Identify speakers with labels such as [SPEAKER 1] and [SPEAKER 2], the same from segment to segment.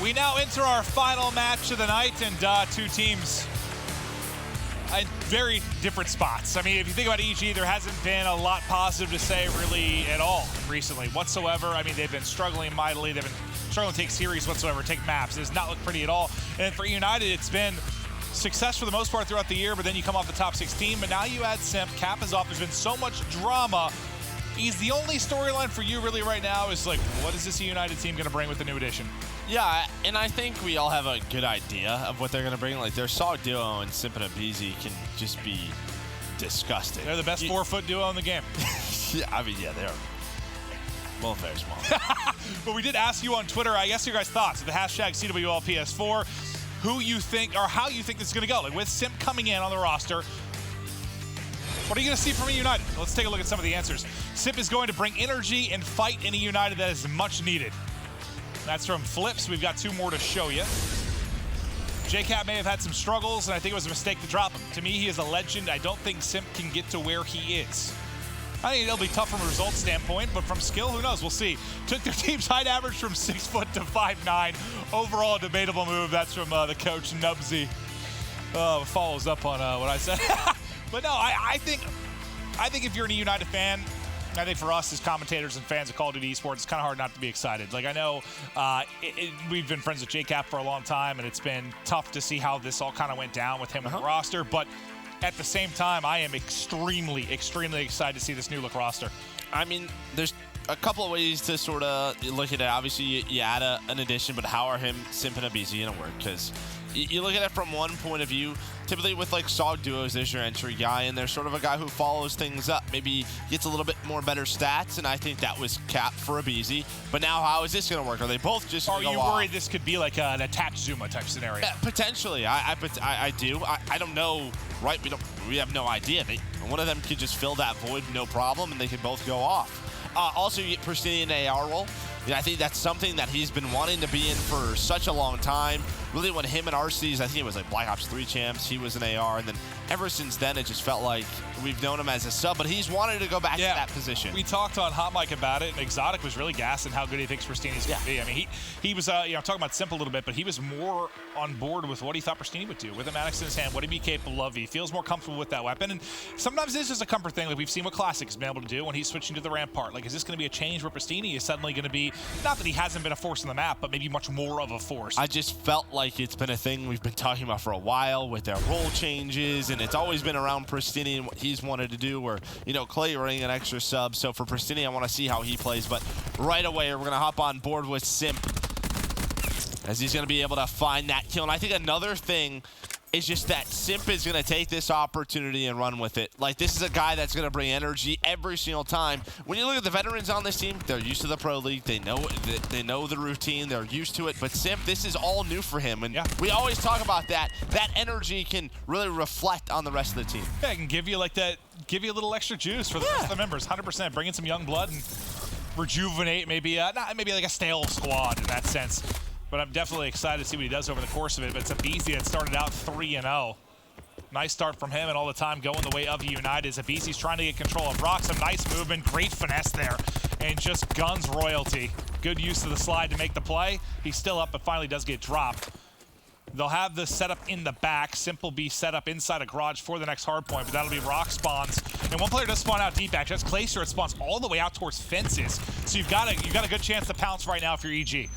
[SPEAKER 1] We now enter our final match of the night, and two teams in very different spots. I mean, if you think about EG, there hasn't been a lot positive to say really at all recently whatsoever. I mean, they've been struggling mightily. They've been struggling to take series whatsoever, take maps. It does not look pretty at all. And for eUnited, it's been success for the most part throughout the year, but then you come off the top 16, but now you add Simp, Cap is off. There's been so much drama. He's the only storyline for you really right now is like, what is this eUnited team gonna bring with the new edition?
[SPEAKER 2] Yeah, and I think we all have a good idea of what they're going to bring. Like, their Sog duo and Simp and Abizi can just be disgusting.
[SPEAKER 1] They're the best 4-foot duo in the game.
[SPEAKER 2] Yeah, I mean, yeah, they are. Well, very small.
[SPEAKER 1] But we did ask you on Twitter, I guess your guys' thoughts, the hashtag CWL PS4, who you think, or how you think this is going to go. Like, with Simp coming in on the roster, what are you going to see from eUnited? Let's take a look at some of the answers. Simp is going to bring energy and fight in eUnited that is much needed. That's from Flips. We've got two more to show you. JCap may have had some struggles, and I think it was a mistake to drop him. To me, he is a legend. I don't think Simp can get to where he is. I think it'll be tough from a result standpoint, but from skill, who knows? We'll see. Took their team's height average from 6 foot to 5'9". Overall, a debatable move. That's from the coach, Nubsy. Follows up on what I said. But no, I think if you're an eUnited fan, I think for us as commentators and fans of Call of Duty Esports, it's kind of hard not to be excited. Like, I know we've been friends with JCap for a long time, and it's been tough to see how this all kind of went down with him on the roster. But at the same time, I am extremely, extremely excited to see this new look roster.
[SPEAKER 2] I mean, there's a couple of ways to sort of look at it. Obviously, you add an addition, but how are Simp and Abizi going to work? Because you look at it from one point of view. Typically with like Sog duos, there's your entry guy, and there's sort of a guy who follows things up. Maybe gets a little bit more better stats, and I think that was Cap for Abizi. But now, how is this going to work? Are they both just going to go off?
[SPEAKER 1] Are you worried this could be like an attached Zuma type scenario?
[SPEAKER 2] Yeah, potentially. I do. I don't know. Right? We have no idea. One of them could just fill that void, no problem, and they could both go off. Also, you get Pristini in an AR role. I think that's something that he's been wanting to be in for such a long time. Really, when him and RC's, I think it was like Black Ops 3 champs, he was an AR, and then ever since then, it just felt like we've known him as a sub, but he's wanted to go back to that position.
[SPEAKER 1] We talked on Hot Mic about it, and Exotic was really gassing how good he thinks Pristini's going to be. I mean, he was, talking about Simp a little bit, but he was more on board with what he thought Pristini would do. With a Maddox in his hand, what he'd be capable of. He feels more comfortable with that weapon, and sometimes it's just a comfort thing, like we've seen what Classic has been able to do when he's switching to the Rampart. Like, is this going to be a change where Pristini is suddenly going to be, not that he hasn't been a force on the map, but maybe much more of a force?
[SPEAKER 2] I just felt like it's been a thing we've been talking about for a while with their role changes, and it's always been around Pristini and what he's wanted to do, where, Clay running an extra sub. So for Pristini, I want to see how he plays, but right away, we're going to hop on board with Simp as he's going to be able to find that kill. And I think another thing is just that Simp is going to take this opportunity and run with it. Like, this is a guy that's going to bring energy every single time. When you look at the veterans on this team, they're used to the Pro League. They know the routine. They're used to it. But Simp, this is all new for him. And we always talk about that. That energy can really reflect on the rest of the team.
[SPEAKER 1] Yeah, it can give you like that, give you a little extra juice for the rest of the members. 100%. Bring in some young blood and rejuvenate maybe maybe like a stale squad in that sense. But I'm definitely excited to see what he does over the course of it. But it's Abizi that started out 3-0. Nice start from him, and all the time going the way of eUnited. Abizi's trying to get control of Rock. Some nice movement, great finesse there, and just guns royalty. Good use of the slide to make the play. He's still up, but finally does get dropped. They'll have the setup in the back. Simple be set up inside a garage for the next hard point, but that'll be Rock spawns. And one player does spawn out deep, actually. That's Clayster. It spawns all the way out towards fences. So you've got a good chance to pounce right now if you're EG.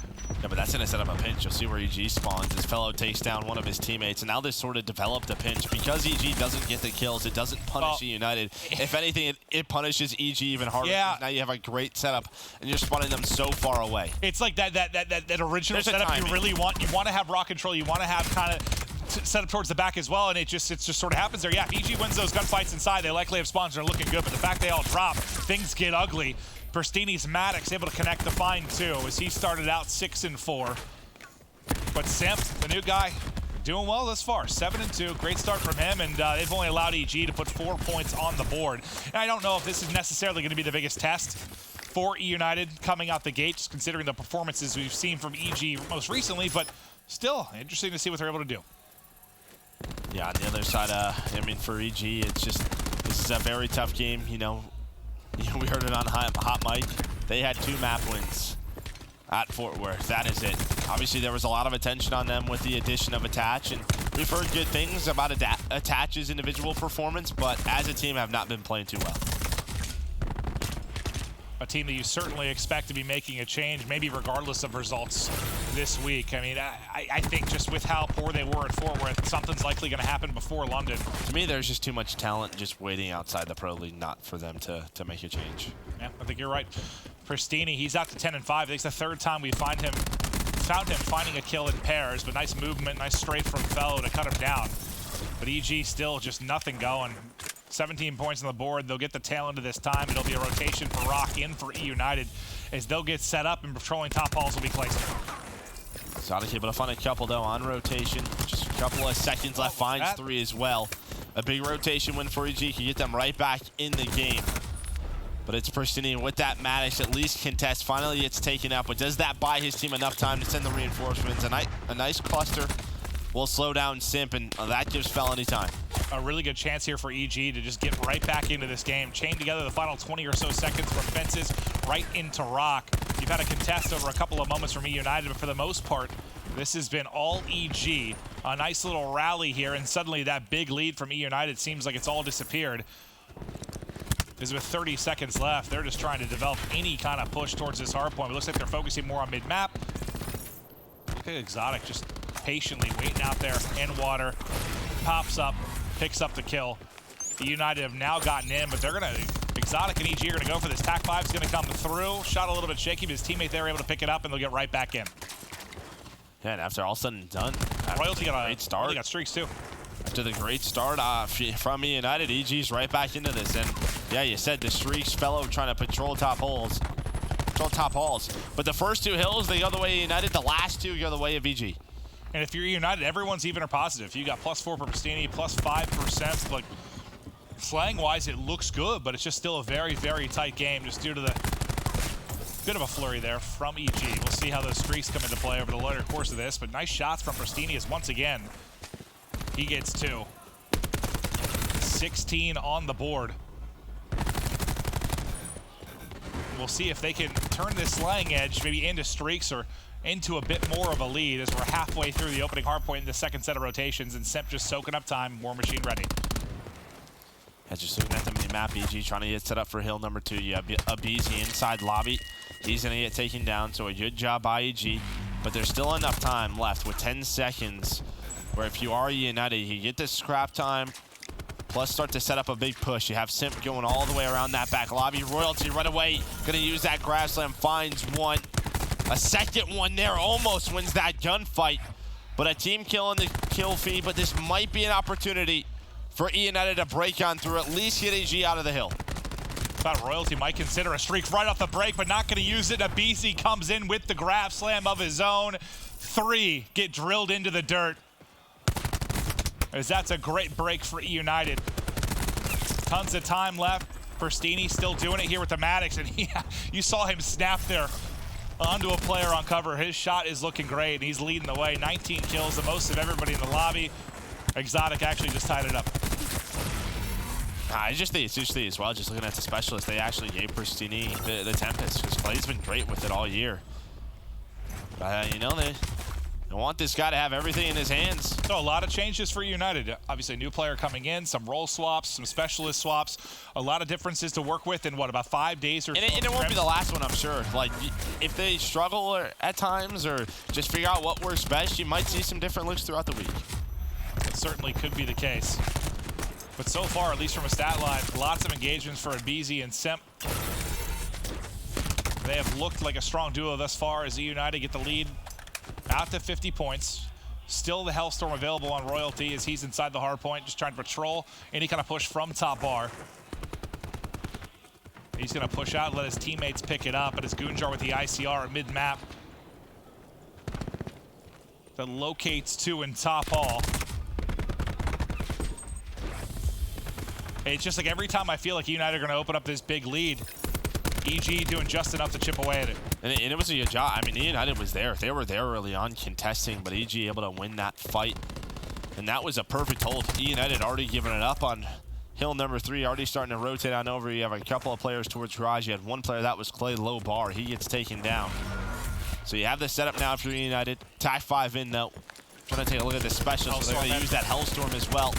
[SPEAKER 2] Yeah, but that's going to set up a pinch. You'll see where EG spawns. His fellow takes down one of his teammates, and now this sort of developed a pinch. Because EG doesn't get the kills, it doesn't punish eUnited. If anything, it punishes EG even harder. Yeah. Now you have a great setup, and you're spawning them so far away.
[SPEAKER 1] It's like that original setup you really want. You want to have Rock control. You want to have kind of set up towards the back as well, and it just sort of happens there. Yeah, if EG wins those gunfights inside, they likely have spawns that are looking good, but the fact they all drop, things get ugly. Pristini's Maddox able to connect the find too, as he started out 6-4. But Simp, the new guy, doing well thus far. 7-2, great start from him, and they've only allowed EG to put 4 points on the board. And I don't know if this is necessarily going to be the biggest test for eUnited coming out the gate, just considering the performances we've seen from EG most recently, but still interesting to see what they're able to do.
[SPEAKER 2] Yeah, on the other side, I mean, for EG, it's just, this is a very tough game, we heard it on Hot Mic. They had 2 map wins. at Fort Worth. That is it. Obviously, there was a lot of attention on them with the addition of Attach, and we've heard good things about Attach's individual performance, but as a team have not been playing too well.
[SPEAKER 1] A team that you certainly expect to be making a change, maybe regardless of results this week. I mean, I think just with how poor they were at Fort Worth, something's likely going to happen before London.
[SPEAKER 2] To me, there's just too much talent just waiting outside the Pro League, not for them to make a change.
[SPEAKER 1] Yeah, I think you're right. Pristini, he's out to 10-5. I think it's the third time we found him finding a kill in pairs, but nice movement, nice straight from Fellow to cut him down. But EG still just nothing going. 17 points on the board. They'll get the tail end of this time. It'll be a rotation for Rock in for eUnited as they'll get set up and patrolling top halls will be placed.
[SPEAKER 2] Exotic able to find a couple though on rotation. Just a couple of seconds left. Finds 3 as well. A big rotation win for EG can get them right back in the game. But it's Pristini with that Maddox at least contest. Finally it's taken up, but does that buy his team enough time to send the reinforcements? A nice cluster will slow down Simp, and that gives Felony time.
[SPEAKER 1] A really good chance here for EG to just get right back into this game. Chain together the final 20 or so seconds from fences right into Rock. You've had a contest over a couple of moments from eUnited, but for the most part, this has been all EG. A nice little rally here, and suddenly that big lead from eUnited seems like it's all disappeared. Because with 30 seconds left, they're just trying to develop any kind of push towards this hard point. It looks like they're focusing more on mid-map. Look at Exotic just patiently waiting out there in water. Pops up, picks up the kill. eUnited have now gotten in, but they're going to... Exotic and EG are going to go for this. TAC 5 is going to come through. Shot a little bit shaky, but his teammate there able to pick it up, and they'll get right back in.
[SPEAKER 2] Yeah, and after all said and done,
[SPEAKER 1] Royalty got a
[SPEAKER 2] great start.
[SPEAKER 1] Royalty got streaks too.
[SPEAKER 2] After the great start from eUnited, EG's right back into this. And yeah, you said the streaks, Fellow trying to patrol top holes. Top halls. But the first 2 hills, they go the way of eUnited. The last 2 go the way of EG.
[SPEAKER 1] And if you're eUnited, everyone's even or positive. You got +4 for Pristini, +5%. Like, slang-wise, it looks good, but it's just still a very, very tight game just due to the bit of a flurry there from EG. We'll see how those streaks come into play over the later course of this, but nice shots from Pristini as once again, he gets 2. 16 on the board. We'll see if they can turn this slang edge maybe into streaks or into a bit more of a lead as we're halfway through the opening hard point in the second set of rotations, and Simp just soaking up time. War Machine ready.
[SPEAKER 2] Yeah, just looking at the mini-map, EG trying to get set up for hill number 2. You have Abizi inside lobby. He's going to get taken down, so a good job by EG. But there's still enough time left with 10 seconds where if you are eUnited, you get this scrap time, plus start to set up a big push. You have Simp going all the way around that back lobby. Royalty right away, going to use that grab slam, finds one. A second one there, almost wins that gunfight. But a team kill in the kill feed, but this might be an opportunity for eUnited to break on through, at least get AG out of the hill.
[SPEAKER 1] Thought Royalty might consider a streak right off the break, but not going to use it. Abisi comes in with the grab slam of his own. 3 get drilled into the dirt. As that's a great break for eUnited. Tons of time left. Pristini still doing it here with the Maddox, and you saw him snap there onto a player on cover. His shot is looking great, and he's leading the way. 19 kills, the most of everybody in the lobby. Exotic actually just tied it up.
[SPEAKER 2] I just think as well, just looking at the specialist, they actually gave Pristini the Tempest, because Clay's been great with it all year. But, you know, they want this guy to have everything in his hands.
[SPEAKER 1] So a lot of changes for eUnited. Obviously, a new player coming in, some role swaps, some specialist swaps, a lot of differences to work with in, what, about 5 days or so?
[SPEAKER 2] And it won't be the last one, I'm sure. Like, if they struggle at times or just figure out what works best, you might see some different looks throughout the week.
[SPEAKER 1] It certainly could be the case. But so far, at least from a stat line, lots of engagements for Abizi and Simp. They have looked like a strong duo thus far as eUnited get the lead out to 50 points. Still the Hellstorm available on Royalty as he's inside the hard point, just trying to patrol any kind of push from top bar. He's going to push out, let his teammates pick it up, but it's Goonjar with the ICR mid-map that locates 2 in top hall. It's just like every time I feel like eUnited are going to open up this big lead, EG doing just enough to chip away at it.
[SPEAKER 2] And it was a good job. I mean, eUnited was there. They were there early on contesting, but EG able to win that fight. And that was a perfect hold. eUnited already giving it up on hill number 3, already starting to rotate on over. You have a couple of players towards garage. You had one player, that was Clay, low bar. He gets taken down. So you have the setup now for eUnited. Tac 5 in though. Trying to take a look at the specials. So they're going to use that Hellstorm as well.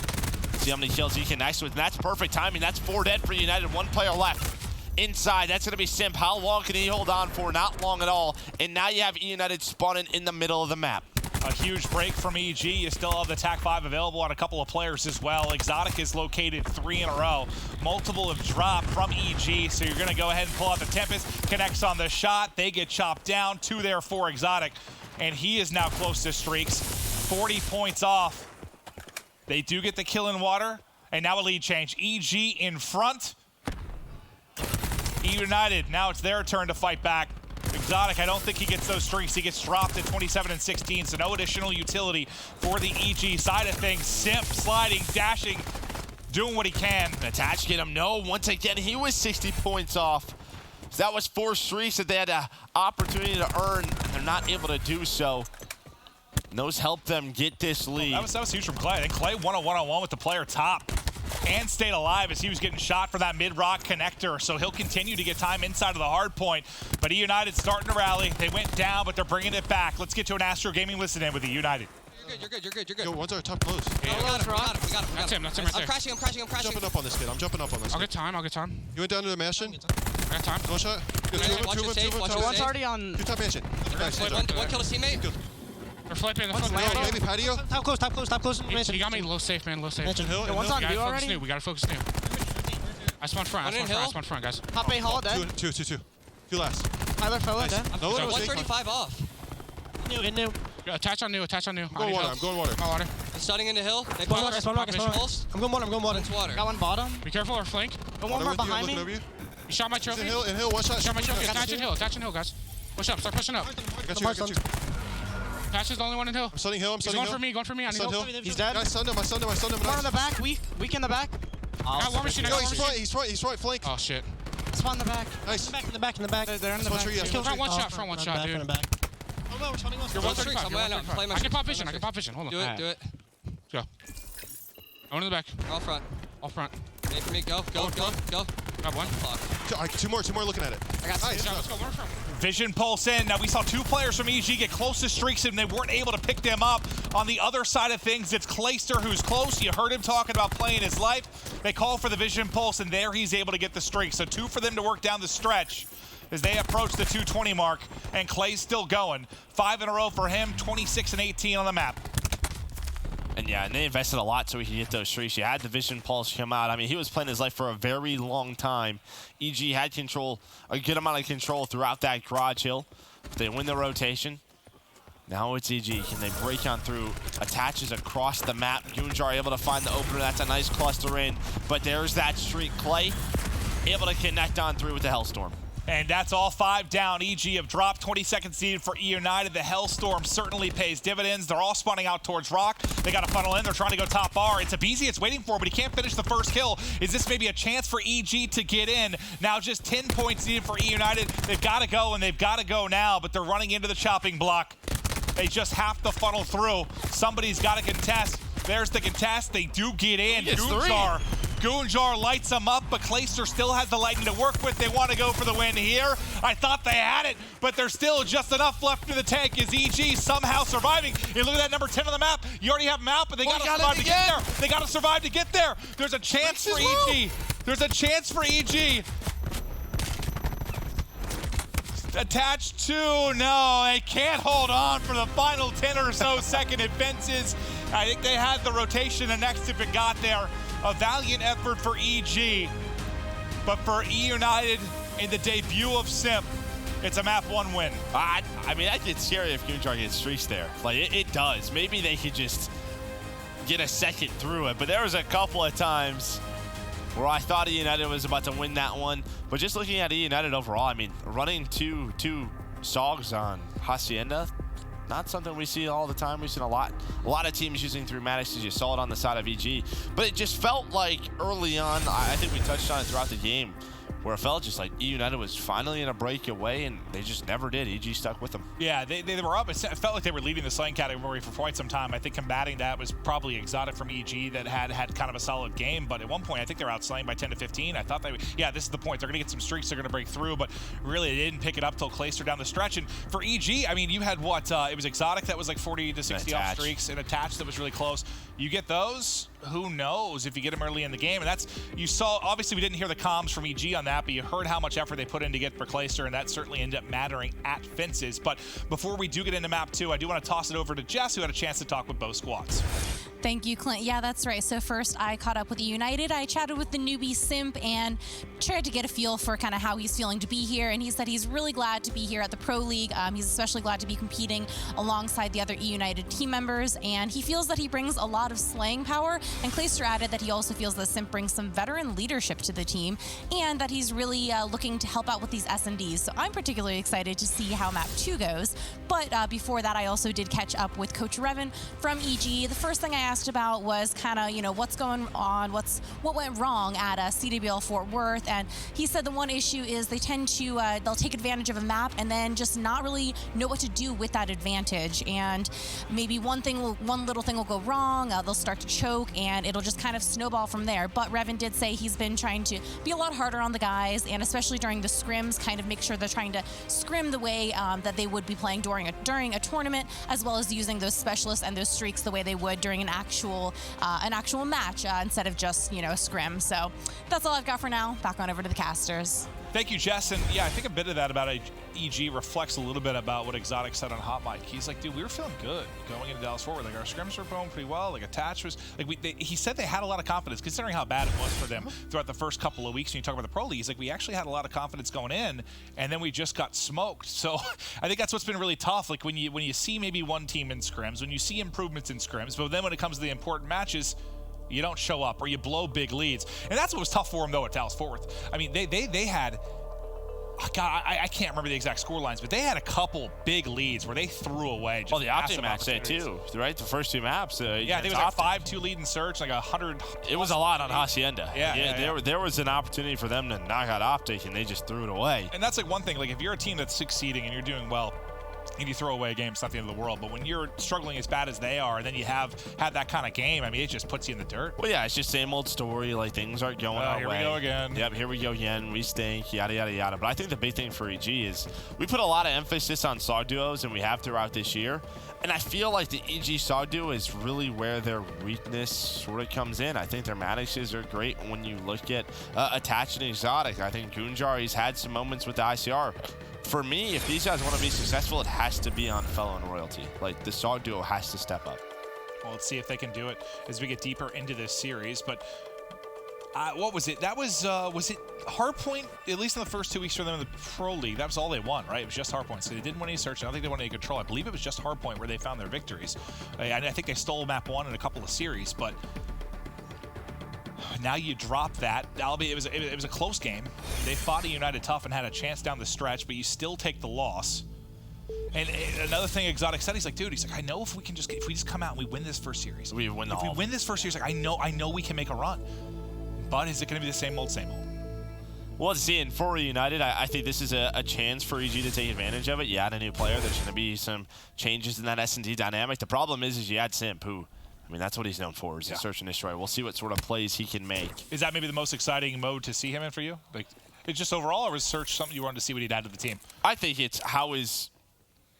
[SPEAKER 2] See how many kills he connects with. And that's perfect timing. That's 4 dead for United. 1 player left. Inside, that's going to be Simp. How long can he hold on for? Not long at all. And now you have eUnited spawning in the middle of the map.
[SPEAKER 1] A huge break from EG. You still have the TAC 5 available on a couple of players as well. Exotic is located 3 in a row. Multiple have dropped from EG, so you're going to go ahead and pull out the Tempest. Connects on the shot. They get chopped down. 2 there for Exotic. And he is now close to streaks. 40 points off. They do get the kill in water. And now a lead change. EG in front. eUnited, now it's their turn to fight back. Exotic, I don't think he gets those streaks. He gets dropped at 27 and 16, so no additional utility for the EG side of things. Simp sliding, dashing, doing what he can.
[SPEAKER 2] Attach get him. No, once again, he was 60 points off. So that was 4 streaks that they had an opportunity to earn. They're not able to do so. And those helped them get this lead.
[SPEAKER 1] That was huge from Clay. I think Clay won a one-on-one with the player top and stayed alive as he was getting shot for that mid-rock connector. So he'll continue to get time inside of the hard point. But eUnited starting to rally. They went down, but they're bringing it back. Let's get to an Astro Gaming listen-in with eUnited.
[SPEAKER 3] You're good.
[SPEAKER 4] Yo, one's our top close.
[SPEAKER 3] Yeah, we got him.
[SPEAKER 5] That's him right there.
[SPEAKER 3] I'm crashing.
[SPEAKER 4] Jumping up on this kid. I'm jumping up on this
[SPEAKER 5] I'll
[SPEAKER 4] kid.
[SPEAKER 5] get time.
[SPEAKER 4] You went down to the mansion?
[SPEAKER 5] I got time.
[SPEAKER 4] One shot.
[SPEAKER 3] Watch your safe, watch your
[SPEAKER 6] One's
[SPEAKER 3] safe.
[SPEAKER 6] already on.
[SPEAKER 4] 2 top mansion. Nice.
[SPEAKER 3] One kill a teammate.
[SPEAKER 5] They're flipping.
[SPEAKER 4] Yo, maybe patio.
[SPEAKER 6] Top close.
[SPEAKER 5] He got me low safe, man. Low safe.
[SPEAKER 4] Mansion hill.
[SPEAKER 6] One's on
[SPEAKER 5] We
[SPEAKER 6] you
[SPEAKER 5] gotta focus
[SPEAKER 6] already.
[SPEAKER 5] new. We gotta focus new. I spawned front, guys.
[SPEAKER 6] Top A hall dead.
[SPEAKER 4] 2. 2 last.
[SPEAKER 6] Tyler fell dead.
[SPEAKER 4] No one was
[SPEAKER 3] 135 off.
[SPEAKER 6] New.
[SPEAKER 5] Attach on new.
[SPEAKER 4] I'm going water.
[SPEAKER 5] Go water.
[SPEAKER 3] I'm starting in the hill. They
[SPEAKER 6] Spawn
[SPEAKER 3] pulse.
[SPEAKER 6] water.
[SPEAKER 3] Pulse.
[SPEAKER 6] I'm going water.
[SPEAKER 3] It's water.
[SPEAKER 6] Got one bottom.
[SPEAKER 5] Be careful or flank.
[SPEAKER 6] Got one more behind me.
[SPEAKER 4] You.
[SPEAKER 5] You shot my trophy.
[SPEAKER 4] In hill, one shot.
[SPEAKER 5] Shot my trophy. Attach in hill, guys. Push up. Start pushing up.
[SPEAKER 4] I got you.
[SPEAKER 5] Patch is the only one in hill.
[SPEAKER 4] I'm stunning hill.
[SPEAKER 5] He's going for me. I need
[SPEAKER 4] Stun
[SPEAKER 5] help.
[SPEAKER 4] hill.
[SPEAKER 6] He's dead.
[SPEAKER 4] I stunned him.
[SPEAKER 6] One in the back. Weak in the back.
[SPEAKER 5] Got war machine.
[SPEAKER 4] Yo, he's front. Flank.
[SPEAKER 5] Oh shit.
[SPEAKER 6] Spawn in the back.
[SPEAKER 4] Nice.
[SPEAKER 6] In the back. They're in the back.
[SPEAKER 5] Front one shot, dude.
[SPEAKER 3] You're 135.
[SPEAKER 5] You're 135. I can pop vision. Hold on.
[SPEAKER 3] Do it.
[SPEAKER 5] Go. Going to the back.
[SPEAKER 3] All front.
[SPEAKER 5] All front.
[SPEAKER 3] Wait for me. Go.
[SPEAKER 5] Got one.
[SPEAKER 3] Fuck.
[SPEAKER 4] 2 more looking at it.
[SPEAKER 3] I got
[SPEAKER 4] Nice.
[SPEAKER 5] Let's go. One front.
[SPEAKER 1] Vision pulse in. Now we saw 2 players from EG get close to streaks and they weren't able to pick them up. On the other side of things, it's Clayster who's close. You heard him talking about playing his life. They call for the vision pulse and there he's able to get the streak. So 2 for them to work down the stretch as they approach the 220 mark. And Clay's still going. 5 in a row for him, 26 and 18 on the map.
[SPEAKER 2] And yeah, and they invested a lot so he could get those streaks. You had the Vision Pulse come out. I mean, he was playing his life for a very long time. EG had control, a good amount of control throughout that garage hill. They win the rotation. Now it's EG. Can they break on through? Attaches across the map. Goonjar able to find the opener. That's a nice cluster in. But there's that streak. Clay able to connect on through with the Hellstorm.
[SPEAKER 1] And that's all 5 down. EG have dropped 20 seconds needed for eUnited. The Hellstorm certainly pays dividends. They're all spawning out towards Rock. They got to funnel in. They're trying to go top bar. It's Abizi it's waiting for, but he can't finish the first kill. Is this maybe a chance for EG to get in? Now just 10 points needed for eUnited. They've got to go, and they've got to go now, but they're running into the chopping block. They just have to funnel through. Somebody's got to contest. There's the contest. They do get in. Goonjar lights them up, but Clayster still has the lightning to work with. They want to go for the win here. I thought they had it, but there's still just enough left in the tank. Is EG somehow surviving? You look at that number 10 on the map. You already have them out, but they got to survive to get there. They got to survive to get there. There's a chance for EG. There's a chance for EG. Attached to, no, they can't hold on for the final 10 or so second advances. I think they had the rotation and next if it got there. A valiant effort for EG, but for eUnited in the debut of Simp, it's a map 1 win.
[SPEAKER 2] I mean, that gets scary if Goonjar gets streaks there. Like, it does. Maybe they could just get a second through it, but there was a couple of times where I thought eUnited was about to win that one. But just looking at eUnited overall, I mean, running two SOGs on Hacienda, not something we see all the time. We've seen a lot of teams using through Maddox, as you saw it on the side of EG. But it just felt like early on, I think we touched on it throughout the game, where it felt just like eUnited was finally in a breakaway, and they just never did. EG stuck with them.
[SPEAKER 1] Yeah, they were up. It felt like they were leading the slaying category for quite some time. I think combating that was probably Exotic from EG that had kind of a solid game, but at one point I think they were outslaying by 10 to 15. I thought this is the point. They're going to get some streaks. They're going to break through, but really they didn't pick it up till Clayster down the stretch. And for EG, I mean, you had what? It was Exotic that was like 40 to 60 off streaks, and Attached that was really close. You get those, who knows if you get them early in the game. And that's, you saw, obviously we didn't hear the comms from EG on that, but you heard how much effort they put in to get for Clayster, and that certainly ended up mattering at Fences. But before we do get into map 2, I do want to toss it over to Jess, who had a chance to talk with both squads.
[SPEAKER 7] Thank you, Clint. Yeah, that's right. So first, I caught up with eUnited. I chatted with the newbie Simp and tried to get a feel for kind of how he's feeling to be here. And he said he's really glad to be here at the Pro League. He's especially glad to be competing alongside the other eUnited team members. And he feels that he brings a lot of slaying power. And Clayster added that he also feels that Simp brings some veteran leadership to the team, and that he's really looking to help out with these S&Ds. So I'm particularly excited to see how map 2 goes. But before that, I also did catch up with Coach Revan from EG. The first thing I asked about was kind of, you know, what's going on, what went wrong at CWL Fort Worth, and he said the one issue is they tend to they'll take advantage of a map and then just not really know what to do with that advantage, and maybe one little thing will go wrong, they'll start to choke, and it'll just kind of snowball from there. But Revan did say he's been trying to be a lot harder on the guys, and especially during the scrims, kind of make sure they're trying to scrim the way that they would be playing during a tournament, as well as using those specialists and those streaks the way they would during an actual match instead of just, you know, a scrim. So that's all I've got for now. Back on over to the casters.
[SPEAKER 1] Thank you, Jess. And yeah, I think a bit of that about EG reflects a little bit about what Exotic said on Hot Mic. He's like, dude, we were feeling good going into Dallas Fort Worth. Like, our scrims were going pretty well. Like, Attach was, like, he said they had a lot of confidence, considering how bad it was for them throughout the first couple of weeks. When you talk about the Pro League, he's like, we actually had a lot of confidence going in, and then we just got smoked. So I think that's what's been really tough. Like, when you see maybe one team in scrims, when you see improvements in scrims, but then when it comes to the important matches, you don't show up or you blow big leads. And that's what was tough for them, though, at Dallas Fort Worth. I mean, they had, God, I can't remember the exact score lines, but they had a couple big leads where they threw away.
[SPEAKER 2] Well, the Optic match there too, right? The first 2 maps.
[SPEAKER 1] Yeah, I think it was like 5-2 lead in Search, like 100.
[SPEAKER 2] It was a lot on Hacienda.
[SPEAKER 1] Yeah.
[SPEAKER 2] There was an opportunity for them to knock out Optic, and they just threw it away.
[SPEAKER 1] And that's like one thing. Like, if you're a team that's succeeding and you're doing well, and you throw away a game, it's not the end of the world. But when you're struggling as bad as they are, and then you have that kind of game, I mean, it just puts you in the dirt.
[SPEAKER 2] Well, yeah, it's just same old story. Like, things aren't going our way.
[SPEAKER 1] Here we go again.
[SPEAKER 2] Yep, here we go again. We stink, yada, yada, yada. But I think the big thing for EG is we put a lot of emphasis on SOG duos, and we have throughout this year. And I feel like the EG SOG duo is really where their weakness sort of comes in. I think their manixes are great when you look at Attached and Exotic. I think Gunjar, he's had some moments with the ICR. For me, if these guys want to be successful, it has to be on Fellow and Royalty. Like, the SOG duo has to step up.
[SPEAKER 1] Well, let's see if they can do it as we get deeper into this series. But what was it? That was it Hardpoint, at least in the first 2 weeks for them in the Pro League? That was all they won, right? It was just Hardpoint. So they didn't win any Search. I don't think they won any Control. I believe it was just Hardpoint where they found their victories. I think they stole map 1 in a couple of series, but now you drop that. Albeit it was a close game. They fought eUnited tough and had a chance down the stretch, but you still take the loss. And another thing Exotic said, he's like, dude, I know if we just come out and we win this first series.
[SPEAKER 2] If we win
[SPEAKER 1] this first series, like, I know we can make a run. But is it going to be the same old, same old?
[SPEAKER 2] Well, let's see. And for United, I think this is a chance for EG to take advantage of it. You add a new player. There's going to be some changes in that S&D dynamic. The problem is you add Simp, who, I mean, that's what he's known for, is Search and Destroy. We'll see what sort of plays he can make.
[SPEAKER 1] Is that maybe the most exciting mode to see him in for you? Like, it's just overall, or was Search something you wanted to see what he'd add to the team?
[SPEAKER 2] I think it's how is,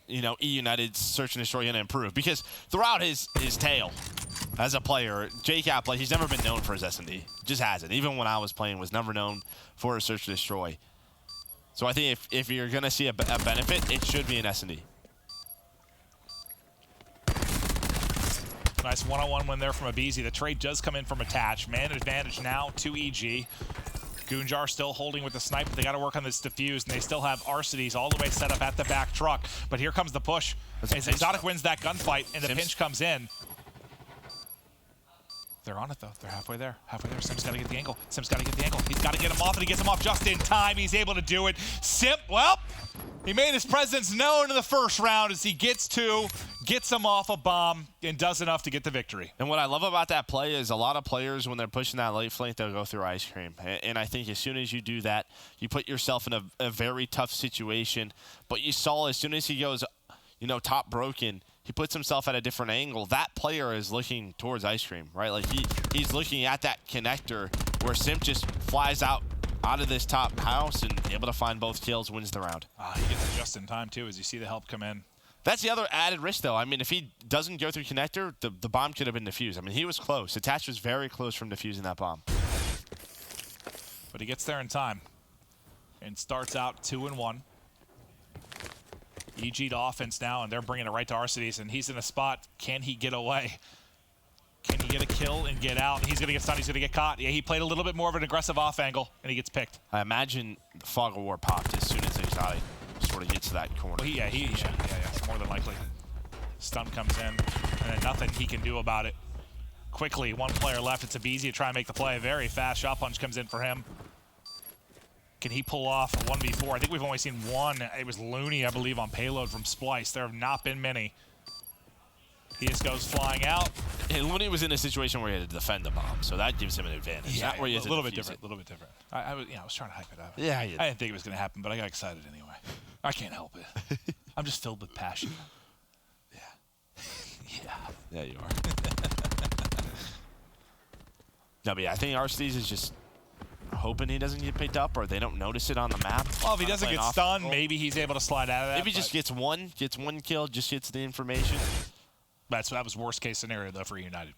[SPEAKER 2] you know, eUnited's Search and Destroy going to improve? Because throughout his tale as a player, JCap, like, he's never been known for his S&D. Just hasn't. Even when I was playing, was never known for his Search and Destroy. So I think if you're going to see a benefit, it should be an S&D.
[SPEAKER 1] Nice one-on-one win there from Abizi. The trade does come in from Attach. Man advantage now to EG. Gunjar still holding with the snipe, but they got to work on this defuse, and they still have Arcides all the way set up at the back truck. But here comes the push. As Exotic wins that gunfight, and the pinch comes in. They're on it, though. They're halfway there. Sim's got to get the angle. He's got to get him off, and he gets him off just in time. He's able to do it. Simp, well, He made his presence known in the first round as he gets him off a bomb, and does enough to get the victory.
[SPEAKER 2] And what I love about that play is a lot of players, when they're pushing that late flank, they'll go through ice cream. And I think as soon as you do that, you put yourself in a very tough situation. But you saw as soon as he goes, top broken, he puts himself at a different angle. That player is looking towards ice cream, right? Like he's looking at that connector where Simp just flies out of this top house and able to find both kills, wins the round.
[SPEAKER 1] He gets it just in time, too, as you see the help come in.
[SPEAKER 2] That's the other added risk, though. I mean, if he doesn't go through connector, the bomb could have been defused. I mean, he was close. Attach was very close from defusing that bomb.
[SPEAKER 1] But he gets there in time and starts out 2-1. EG to offense now, and they're bringing it right to Arcides, and he's in a spot. Can he get away? Can he get a kill and get out? He's going to get stunned. He's going to get caught. Yeah, he played a little bit more of an aggressive off angle, and he gets picked.
[SPEAKER 2] I imagine the Fog of War popped as soon as eUnited sort of gets to that corner.
[SPEAKER 1] Well, yeah, more than likely. Stun comes in, and then nothing he can do about it. Quickly, one player left. It's eBeasy to try and make the play. Very fast shot punch comes in for him. Can he pull off a 1v4? I think we've only seen one. It was Looney, I believe, on payload from Splice. There have not been many. He just goes flying out.
[SPEAKER 2] And Looney was in a situation where he had to defend the bomb, so that gives him an advantage.
[SPEAKER 1] Yeah,
[SPEAKER 2] where he
[SPEAKER 1] a
[SPEAKER 2] has to
[SPEAKER 1] little bit
[SPEAKER 2] defuse
[SPEAKER 1] different. A little bit different. I was trying to hype it up.
[SPEAKER 2] Yeah,
[SPEAKER 1] I didn't think it was going to happen, but I got excited anyway. I can't help it. I'm just filled with passion.
[SPEAKER 2] Yeah, you are. No, but yeah, I think Arcides is just hoping he doesn't get picked up or they don't notice it on the map.
[SPEAKER 1] Well, if he doesn't get stunned, maybe he's able to slide out of that.
[SPEAKER 2] Maybe just gets one kill, just gets the information.
[SPEAKER 1] That was worst case scenario, though, for eUnited.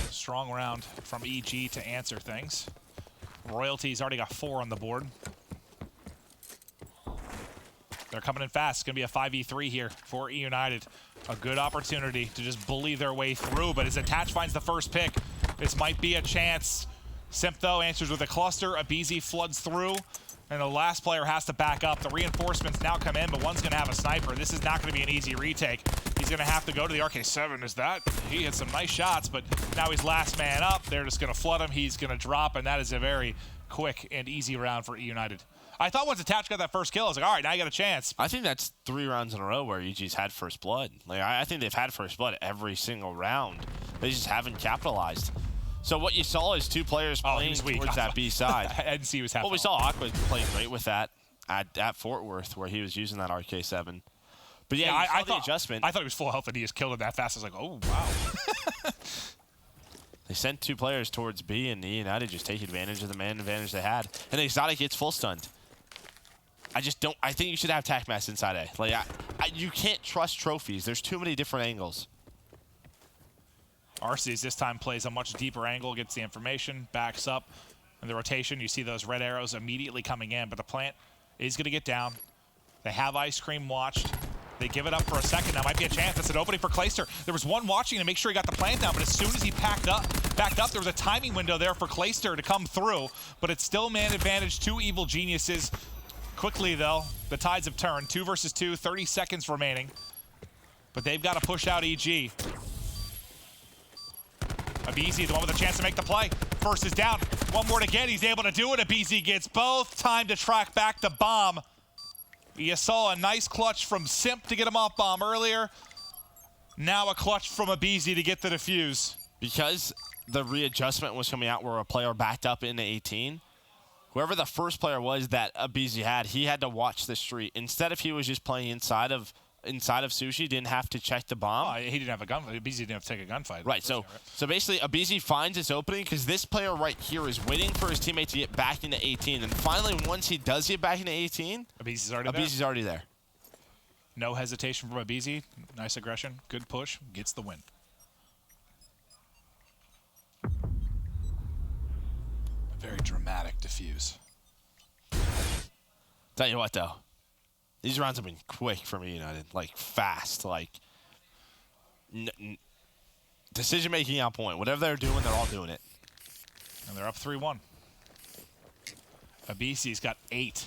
[SPEAKER 1] Strong round from EG to answer things. Royalty's already got 4 on the board. They're coming in fast. It's going to be a 5v3 here for eUnited. A good opportunity to just bully their way through, but as Attach finds the first pick, this might be a chance. Simp, though, answers with a cluster. eBeasy floods through, and the last player has to back up. The reinforcements now come in, but one's going to have a sniper. This is not going to be an easy retake. He's going to have to go to the RK7. Is that? He hit some nice shots, but now he's last man up. They're just going to flood him. He's going to drop, and that is a very quick and easy round for eUnited. I thought once Attach got that first kill, I was like, all right, now you got a chance.
[SPEAKER 2] I think that's 3 rounds in a row where EG's had first blood. Like I think they've had first blood every single round. They just haven't capitalized. So what you saw is 2 players playing towards that B side.
[SPEAKER 1] I didn't see he was half.
[SPEAKER 2] Well, we saw Aqua play great with that at Fort Worth where he was using that RK7. But yeah, I thought the adjustment.
[SPEAKER 1] I thought he was full health and he just killed it that fast. I was like, oh, wow.
[SPEAKER 2] They sent 2 players towards B, and eUnited just take advantage of the man advantage they had. And Exotic gets full stunned. I think you should have tac mass inside A. Like, you can't trust trophies. There's too many different angles.
[SPEAKER 1] Arcides this time plays a much deeper angle, gets the information, backs up. In the rotation, you see those red arrows immediately coming in, but the plant is going to get down. They have Ice Cream watched. They give it up for a second. That might be a chance. That's an opening for Clayster. There was one watching to make sure he got the plant down, but as soon as he backed up, there was a timing window there for Clayster to come through, but it's still man advantage to Evil Geniuses. Quickly, though, the tides have turned. 2 versus 2, 30 seconds remaining. But they've got to push out EG. eBeasy, the one with a chance to make the play. First is down. One more to get. He's able to do it. eBeasy gets both. Time to track back the bomb. You saw a nice clutch from Simp to get him off bomb earlier. Now a clutch from eBeasy to get the defuse.
[SPEAKER 2] Because the readjustment was coming out where a player backed up into 18, whoever the first player was that eBeasy had, he had to watch the street. Instead, if he was just playing inside of Sushi, didn't have to check the bomb.
[SPEAKER 1] Oh, he didn't have a gun. eBeasy didn't have to take a gunfight.
[SPEAKER 2] Right. So basically, eBeasy finds his opening because this player right here is waiting for his teammate to get back into 18, and finally, once he does get back into 18,
[SPEAKER 1] eBeasy's
[SPEAKER 2] already there.
[SPEAKER 1] No hesitation from eBeasy. Nice aggression. Good push. Gets the win. Very dramatic diffuse.
[SPEAKER 2] Tell you what, though. These rounds have been quick from eUnited. Like, fast. Like, decision-making on point. Whatever they're doing, they're all doing it.
[SPEAKER 1] And they're up 3-1. eBeasy's got 8.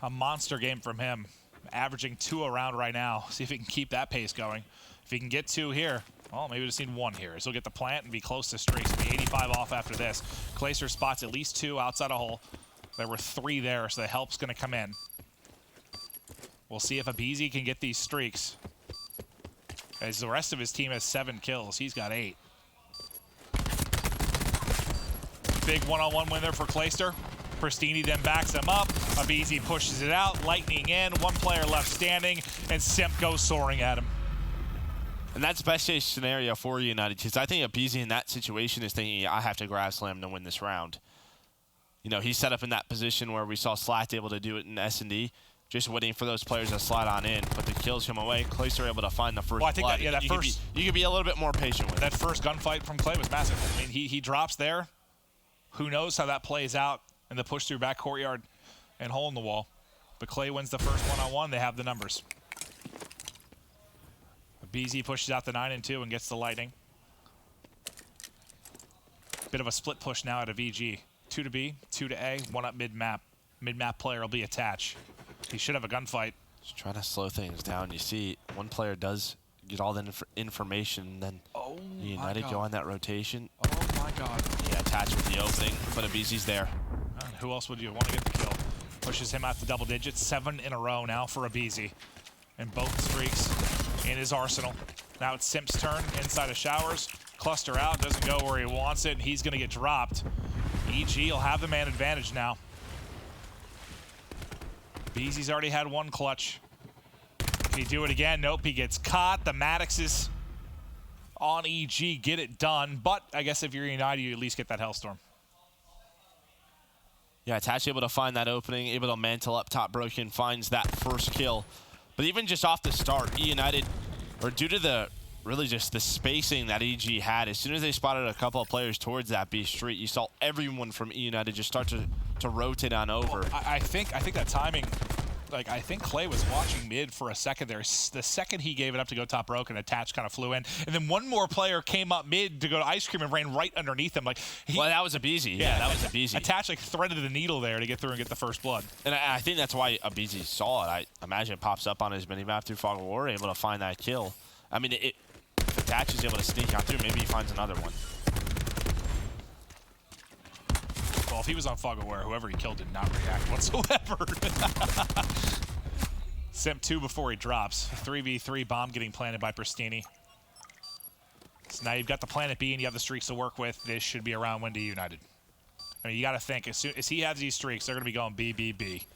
[SPEAKER 1] A monster game from him. Averaging 2 a round right now. See if he can keep that pace going. If he can get 2 here, Well, maybe we just need one here. So he'll get the plant and be close to streaks. Be 85 off after this. Clayster spots at least 2 outside a hole. There were 3 there, so the help's going to come in. We'll see if Abizi can get these streaks. As the rest of his team has 7 kills, he's got 8. Big one-on-one win there for Clayster. Pristini then backs him up. Abizi pushes it out. Lightning in. 1 player left standing, and Simp goes soaring at him.
[SPEAKER 2] And that's best case scenario for United, because I think Abizi in that situation is thinking, I have to grab slam to win this round. You know, he's set up in that position where we saw Slat able to do it in S&D, just waiting for those players to slide on in, but the kills come away. Clayster able to find the first
[SPEAKER 1] I think
[SPEAKER 2] blood.
[SPEAKER 1] that
[SPEAKER 2] You could be a little bit more patient with
[SPEAKER 1] that first gunfight from Clay was massive. I mean, he drops there. Who knows how that plays out in the push through back courtyard and hole in the wall. But Clay wins the first one-on-one. They have the numbers. BZ pushes out the 9 and 2 and gets the lightning. Bit of a split push now out of VG. 2 to B, 2 to A, 1 up mid-map. Mid-map player will be attached. He should have a gunfight.
[SPEAKER 2] Just trying to slow things down. You see, one player does get all the information, then United go on that rotation.
[SPEAKER 1] Oh my God.
[SPEAKER 2] Yeah, attached with the opening, but Abizi's there.
[SPEAKER 1] Who else would you want to get the kill? Pushes him out to double digits. 7 in a row now for Abizi. And both streaks in his arsenal. Now it's Simp's turn inside of showers. Cluster out, doesn't go where he wants it, and he's going to get dropped. EG will have the man advantage now. Beezy's already had 1 clutch. Can he do it again? Nope, he gets caught. The Maddox is on EG, get it done. But I guess if you're United, you at least get that Hellstorm.
[SPEAKER 2] Yeah, Attach able to find that opening, able to mantle up top. Broken finds that first kill. But even just off the start, eUnited, or due to the really just the spacing that EG had, as soon as they spotted a couple of players towards that B street, you saw everyone from eUnited just start to rotate on over.
[SPEAKER 1] Well, I think that timing, like, I think Clay was watching mid for a second there. The second he gave it up to go top broken, Attach kind of flew in. And then one more player came up mid to go to Ice Cream and ran right underneath him. Like,
[SPEAKER 2] well, that was Abizi. Yeah, that was Abizi.
[SPEAKER 1] Attach, like, threaded the needle there to get through and get the first blood.
[SPEAKER 2] And I think that's why Abizi saw it. I imagine it pops up on his minimap through Fog of War, able to find that kill. I mean, if Attach is able to sneak out through, maybe he finds another one.
[SPEAKER 1] Well, if he was on Fog of War, whoever he killed did not react whatsoever. Simp 2 before he drops. 3v3 bomb getting planted by Pristini. So now you've got the planet B and you have the streaks to work with. This should be around when to United. I mean, you got to think, as soon as he has these streaks, they're going to be going B, B, B.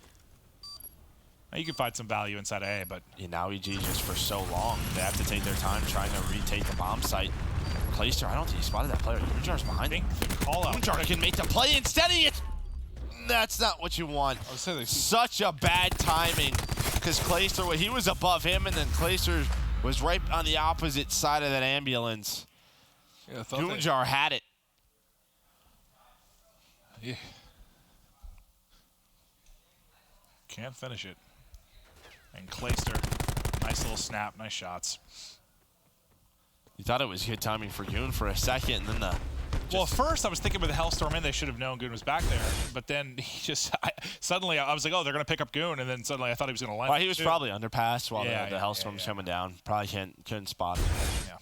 [SPEAKER 1] Now you can find some value inside of A, but...
[SPEAKER 2] Yeah, now EG just for so long, they have to take their time trying to retake the bomb site. Clayster, I don't think he spotted that player. Gunjar's behind him.
[SPEAKER 1] Call out.
[SPEAKER 2] Gunjar can make the play instead of it. That's not what you want. Such a bad timing, because Clayster, he was above him, and then Clayster was right on the opposite side of that ambulance.
[SPEAKER 1] Yeah,
[SPEAKER 2] Gunjar had it.
[SPEAKER 1] Yeah. Can't finish it. And Clayster, nice little snap, nice shots.
[SPEAKER 2] You thought it was good timing for Goon for a second, and then the...
[SPEAKER 1] Well, first I was thinking with the Hellstorm in, they should have known Goon was back there. But then he just, suddenly I was like, oh, they're going to pick up Goon, and then suddenly I thought he was going to land.
[SPEAKER 2] Well, he was probably underpass while the
[SPEAKER 1] yeah,
[SPEAKER 2] Hellstorm's coming down. Probably couldn't spot him.
[SPEAKER 1] Yeah.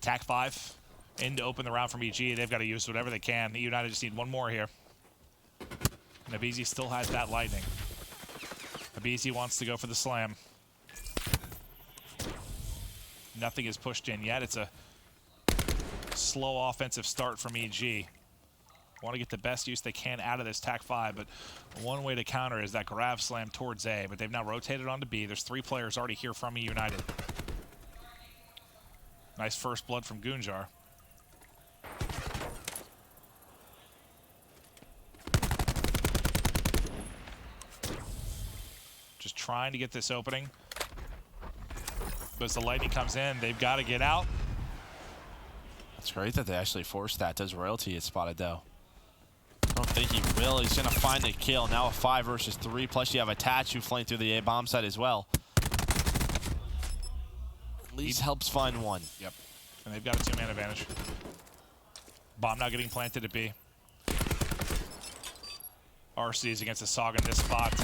[SPEAKER 1] Attack 5 in to open the round from EG. They've got to use whatever they can. United just need 1 more here. And Abizi still has that lightning. Abizi wants to go for the slam. Nothing is pushed in yet. It's a slow offensive start from EG. Want to get the best use they can out of this TAC 5, but one way to counter is that grab slam towards A, but they've now rotated onto B. There's 3 players already here from eUnited. Nice first blood from Gunjar. Just trying to get this opening. But as the lightning comes in, they've got to get out.
[SPEAKER 2] It's great that they actually forced that. Does Royalty get spotted, though? I don't think he will. He's going to find the kill. Now a 5 versus 3. Plus you have Attach who flanked through the A bomb site as well. At least helps find 1.
[SPEAKER 1] Yep. And they've got a 2-man advantage. Bomb now getting planted at B. RC's against the Sog in this spot.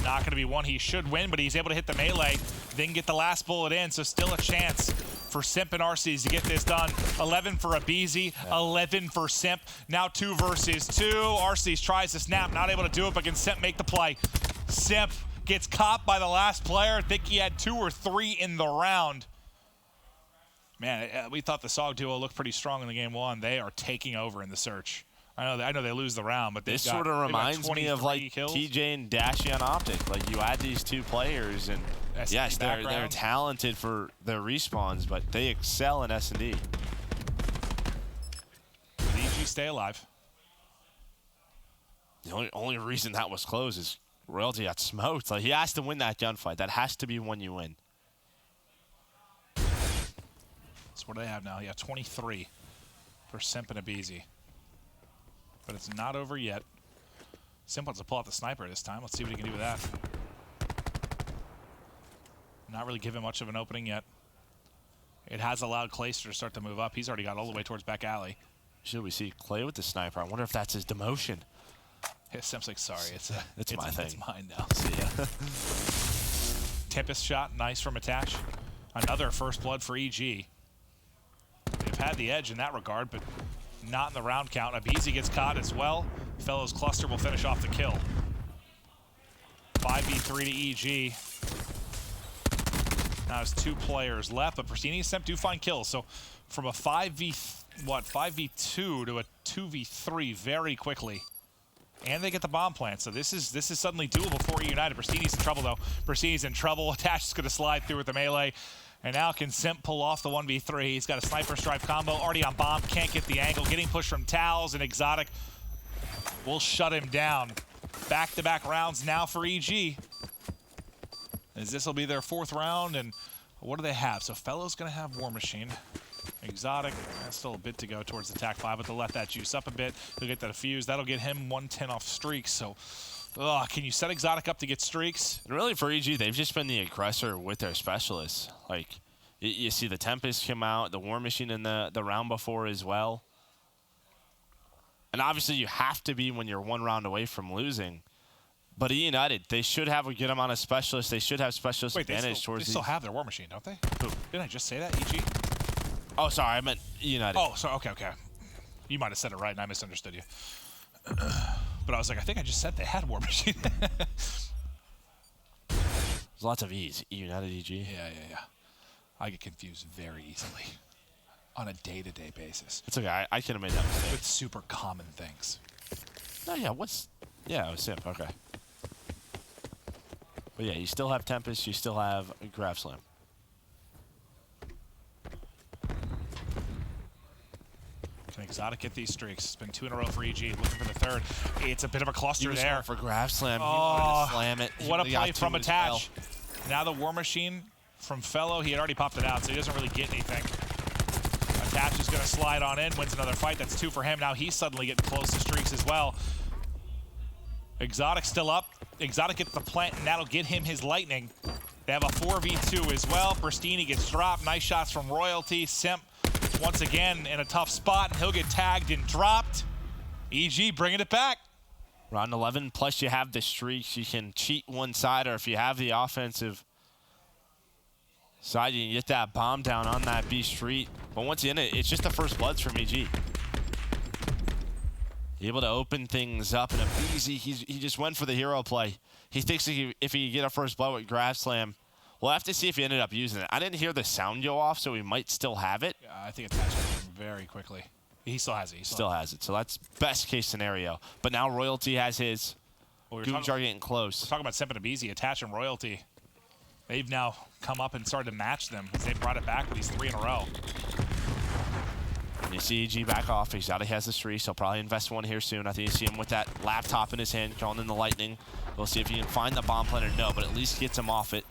[SPEAKER 1] Not going to be one he should win, but he's able to hit the melee, then get the last bullet in, so still a chance for Simp and RC's to get this done. 11 for Abizi, 11 for Simp. Now 2 versus 2. RC's tries to snap, not able to do it, but can Simp make the play? Simp gets caught by the last player. I think he had 2 or 3 in the round. Man, we thought the Sog duo looked pretty strong in the game 1. They are taking over in the search. I know they lose the round, but
[SPEAKER 2] this sort of reminds me of like
[SPEAKER 1] kills.
[SPEAKER 2] TJ and Dashy on Optic. Like you add these 2 players, and yes, they're talented for their respawns, but they excel in S&D.
[SPEAKER 1] EG stay alive.
[SPEAKER 2] The only reason that was close is Royalty got smoked. Like he has to win that gunfight. That has to be one you win.
[SPEAKER 1] So what do they have now? Yeah, 23 for Simp and Abizi. But it's not over yet. Simp wants to pull out the sniper this time. Let's see what he can do with that. Not really giving much of an opening yet. It has allowed Clayster to start to move up. He's already got all the way towards back alley.
[SPEAKER 2] Should we see Clay with the sniper? I wonder if that's his demotion.
[SPEAKER 1] Yeah, Simp's like, sorry, it's
[SPEAKER 2] my thing.
[SPEAKER 1] It's mine now. See ya. Tempest shot, nice from Attach. Another first blood for EG. They've had the edge in that regard, but not in the round count. Abizi gets caught as well. Fellows Cluster will finish off the kill. 5v3 to EG. Now there's 2 players left, but Pristini and Simp do find kills. So from a 5v2 to a 2v3 very quickly. And they get the bomb plant. So this is suddenly doable for eUnited. Pristini's in trouble though. Pristini's in trouble. Attach is gonna slide through with the melee. And now can Simp pull off the 1v3. He's got a sniper stripe combo, already on bomb, can't get the angle, getting pushed from Towels, and Exotic will shut him down. Back-to-back rounds now for EG. As this will be their 4th round, and what do they have? So Fellow's gonna have War Machine. Exotic, that's still a bit to go towards the TAC 5, but they'll let that juice up a bit. He'll get that defuse. That'll get him 110 off streaks, so can you set Exotic up to get streaks?
[SPEAKER 2] And really for EG, they've just been the aggressor with their specialists. Like, you see the Tempest come out, the War Machine in the round before as well. And obviously you have to be when you're 1 round away from losing. But eUnited, they should have a good amount of specialists. They should have specialist advantage towards
[SPEAKER 1] they still have their War Machine, don't they?
[SPEAKER 2] Who?
[SPEAKER 1] Didn't I just say that, EG?
[SPEAKER 2] Oh, sorry, I meant eUnited.
[SPEAKER 1] Oh, sorry, okay. You might have said it right and I misunderstood you. But I was like, I think I just said they had War Machine.
[SPEAKER 2] There's lots of E's. eUnited, EG.
[SPEAKER 1] Yeah. I get confused very easily on a day-to-day basis.
[SPEAKER 2] It's okay. I could have made that mistake.
[SPEAKER 1] With super common things.
[SPEAKER 2] Oh, yeah. Yeah, it was Simp. Okay. But yeah, you still have Tempest. You still have Grav Slam.
[SPEAKER 1] Can Exotic get these streaks? It's been 2 in a row for EG. Looking for the 3rd. It's a bit of a cluster there.
[SPEAKER 2] For Grav Slam.
[SPEAKER 1] Oh,
[SPEAKER 2] he wanted to slam it.
[SPEAKER 1] What a play from Attach. Now the War Machine from Fellow. He had already popped it out, so he doesn't really get anything. Attach is going to slide on in, wins another fight. That's 2 for him. Now he's suddenly getting close to streaks as well. Exotic still up. Exotic gets the plant, and that'll get him his lightning. They have a 4v2 as well. Pristini gets dropped. Nice shots from Royalty. Simp once again in a tough spot, and he'll get tagged and dropped. EG bringing it back.
[SPEAKER 2] Round 11, plus you have the streaks. You can cheat one side, or if you have the offensive side, you can get that bomb down on that B street. But once you're in it, it's just the first bloods from EG. Able to open things up, and Abizi, he just went for the hero play. He thinks if he could get a first blood with Grav Slam, we'll have to see if he ended up using it. I didn't hear the sound go off, so he might still have it.
[SPEAKER 1] Yeah, I think Attach him very quickly. He still has it. He
[SPEAKER 2] still has it. So that's best case scenario. But now Royalty has his. Goons are getting close.
[SPEAKER 1] We're talking about Simp and Abizi, Attach and Royalty. They've now come up and started to match them because they brought it back with these 3 in a row.
[SPEAKER 2] And you see EG back off. Exotic has the streak. He'll probably invest one here soon. I think you see him with that laptop in his hand, calling in the lightning. We'll see if he can find the bomb planter. No, but at least gets him off it.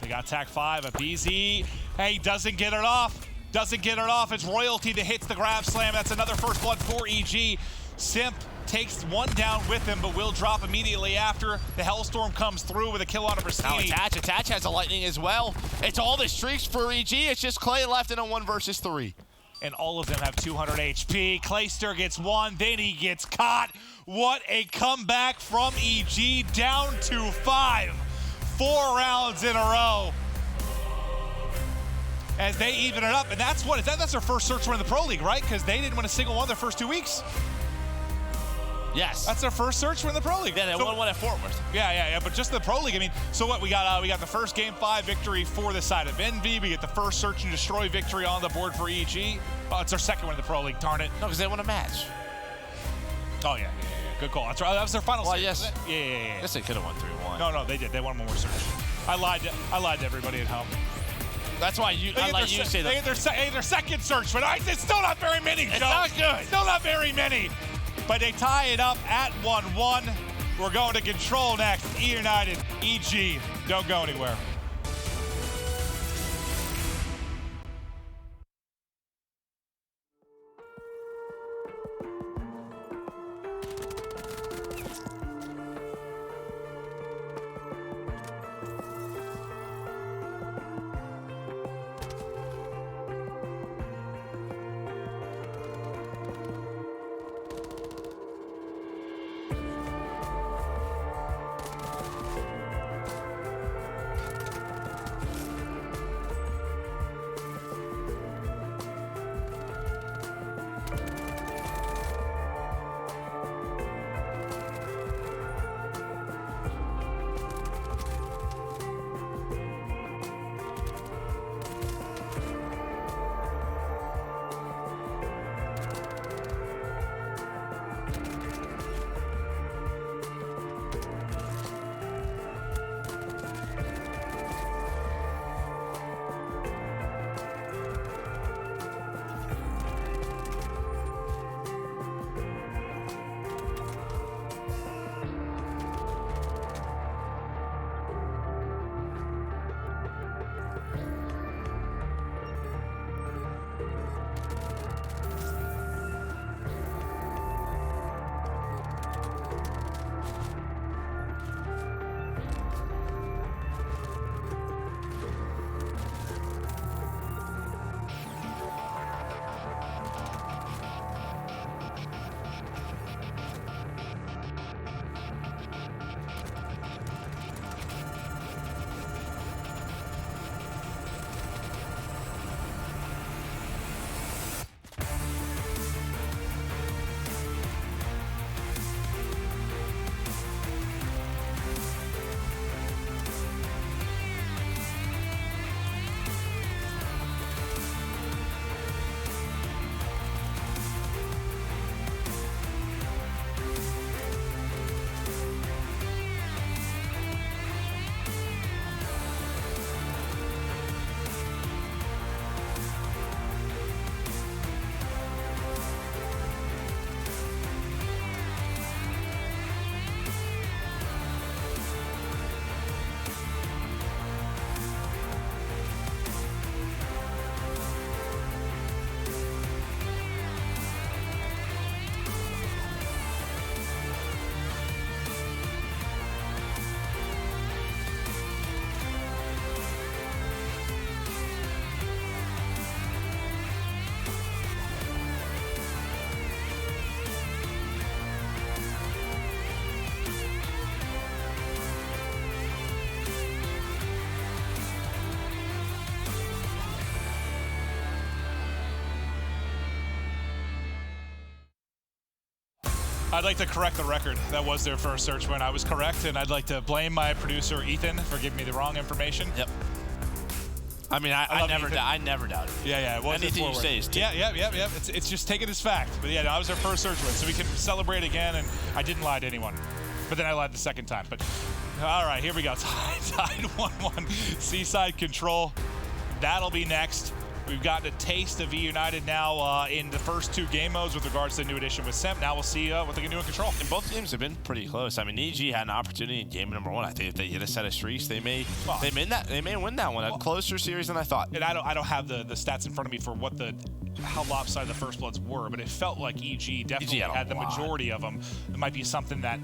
[SPEAKER 1] They got TAC 5. Abizi, hey, doesn't get it off. Doesn't get it off. It's Royalty that hits the Grav Slam. That's another first blood for EG. Simp takes one down with him, but will drop immediately after. The Hellstorm comes through with a kill on a Pristini.
[SPEAKER 2] Now Attach has a lightning as well. It's all the streaks for EG. It's just Clay left in a 1 versus 3.
[SPEAKER 1] and all of them have 200 HP. Clayster gets one, then he gets caught. What a comeback from EG, down to 5. 4 rounds in a row as they even it up. And that's what, that's their first search win in the Pro League, right? Because they didn't win a single one their first 2 weeks.
[SPEAKER 2] Yes.
[SPEAKER 1] That's their first search win in the Pro League.
[SPEAKER 2] Yeah, they won one at Fort Worth.
[SPEAKER 1] Yeah, but just the Pro League. I mean, so what, we got the first Game 5 victory for the side of Envy. We get the first search and destroy victory on the board for EG. Oh, it's their second one in the Pro League, darn it.
[SPEAKER 2] No, because they won a match.
[SPEAKER 1] Oh, yeah. Good call. That's right. That was their final search.
[SPEAKER 2] Yes.
[SPEAKER 1] Yeah.
[SPEAKER 2] Guess they could have won 3-1.
[SPEAKER 1] No, they did. They won one more search. I lied to everybody at home.
[SPEAKER 2] That's why I let you say that.
[SPEAKER 1] They get their second search, but it's still not very many, Joe.
[SPEAKER 2] It's not good.
[SPEAKER 1] Still not very many. But they tie it up at 1-1. We're going to Control next. eUnited, EG. Don't go anywhere. I'd like to correct the record. That was their first search win. I was correct, and I'd like to blame my producer, Ethan, for giving me the wrong information.
[SPEAKER 2] Yep. I mean, I never doubted.
[SPEAKER 1] Yeah. It was
[SPEAKER 2] anything you say is
[SPEAKER 1] yeah. It's just taken as fact. But yeah, no, I was their first search win, so we can celebrate again. And I didn't lie to anyone, but then I lied the second time. But all right, here we go. Tied 1-1. Seaside Control. That'll be next. We've gotten a taste of eUnited now in the first 2 game modes with regards to the new addition with Simp. Now we'll see what they can do in Control.
[SPEAKER 2] And both games have been pretty close. I mean, EG had an opportunity in game number 1. I think if they hit a set of streaks, they may win that one. A closer series than I thought.
[SPEAKER 1] And I don't have the stats in front of me for how lopsided the First Bloods were, but it felt like EG definitely had the majority of them. It might be something that,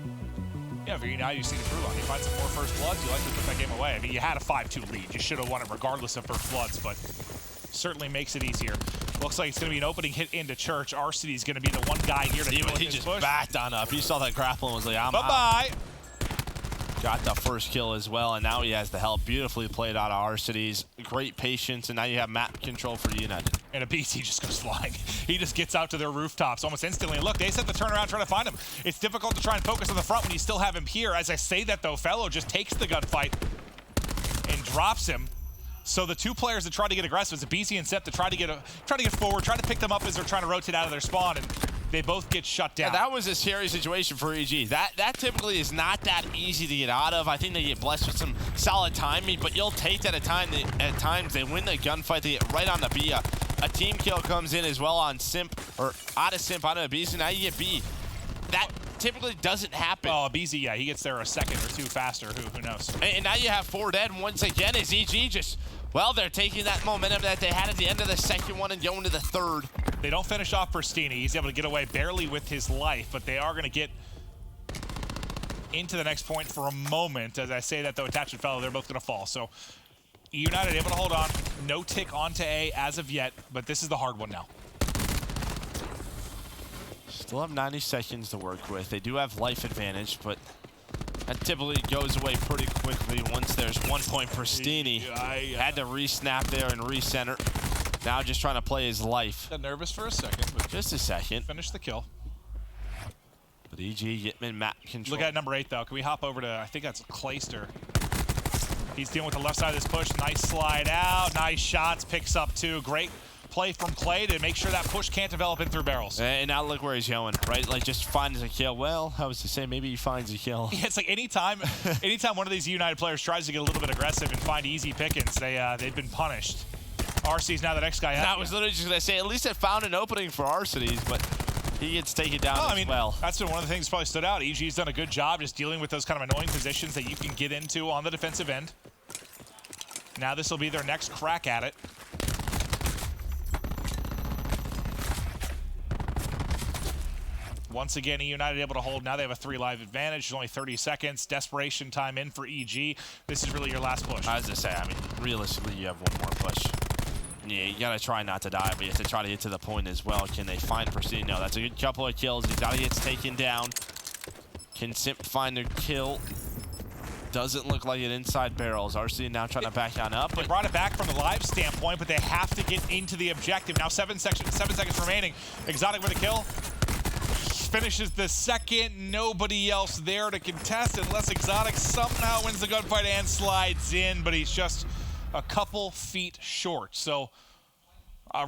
[SPEAKER 1] if you're United, you see the prove on. You find some more First Bloods, you like to put that game away. I mean, you had a 5-2 lead. You should have won it regardless of First Bloods, but certainly makes it easier. Looks like it's going to be an opening hit into Church. Arcity's going to be the one guy here to deal with
[SPEAKER 2] He
[SPEAKER 1] this
[SPEAKER 2] just
[SPEAKER 1] push.
[SPEAKER 2] backed on up. He saw that grapple and was like, I'm out.
[SPEAKER 1] Bye-bye.
[SPEAKER 2] Got the first kill as well, and now he has the help. Beautifully played out of Arcity's. Great patience, and now you have map control for United.
[SPEAKER 1] And a BC just goes flying. He just gets out to their rooftops almost instantly. And look, they set the turnaround trying to find him. It's difficult to try and focus on the front when you still have him here. As I say that, though, Fellow just takes the gunfight and drops him. So the two players that try to get aggressive is a BC and Sep to try to get forward, try to pick them up as they're trying to rotate out of their spawn, and they both get shut down.
[SPEAKER 2] Yeah, that was a scary situation for EG. That typically is not that easy to get out of. I think they get blessed with some solid timing, but you'll take that at times. They win the gunfight. They get right on the B. A team kill comes in as well on Simp, or out of Simp, out of B, so now you get B. That typically doesn't happen.
[SPEAKER 1] Oh, BZ, yeah, he gets there a second or two faster. Who knows?
[SPEAKER 2] And now you have 4 dead, and once again, is EG just, well, they're taking that momentum that they had at the end of the second one and going to the third.
[SPEAKER 1] They don't finish off Pristini. He's able to get away barely with his life, but they are going to get into the next point for a moment. As I say that, though, Attachment Fellow, they're both going to fall. So eUnited able to hold on. No tick onto A as of yet, but this is the hard one now.
[SPEAKER 2] Still have 90 seconds to work with. They do have life advantage, but that typically goes away pretty quickly once there's 1 point. Pristini had to re-snap there and recenter. Now just trying to play his life.
[SPEAKER 1] Got nervous for a second, but
[SPEAKER 2] Just a second.
[SPEAKER 1] finish the kill.
[SPEAKER 2] But EG getting in map control.
[SPEAKER 1] Look at number 8, though. Can we hop over to, I think that's Clayster. He's dealing with the left side of this push. Nice slide out. Nice shots. Picks up 2. Great play from Clay to make sure that push can't develop in through barrels.
[SPEAKER 2] And now look where he's going, right? Like, just finds a kill. Well, I was to say, maybe he finds a kill.
[SPEAKER 1] Yeah, it's like anytime one of these United players tries to get a little bit aggressive and find easy pickings, they've been punished. RC's now the next guy out.
[SPEAKER 2] I was literally just going to say, at least it found an opening for Arcity's, but he gets taken down as well.
[SPEAKER 1] That's been one of the things that probably stood out. EG's done a good job just dealing with those kind of annoying positions that you can get into on the defensive end. Now this will be their next crack at it. Once again, eUnited able to hold. Now they have a 3 live advantage. There's only 30 seconds. Desperation time in for EG. This is really your last push.
[SPEAKER 2] I was going to say, I mean, realistically, you have one more push. Yeah, you got to try not to die, but you have to try to get to the point as well. Can they find Pristini? No, that's a good couple of kills. He's got to get taken down. Can Simp find their kill? Doesn't look like it inside barrels. RC now trying to back on up.
[SPEAKER 1] They brought it back from the live standpoint, but they have to get into the objective. Now 7 seconds remaining. Exotic with a kill. Finishes the second. Nobody else there to contest unless Exotic somehow wins the gunfight and slides in, but he's just a couple feet short. So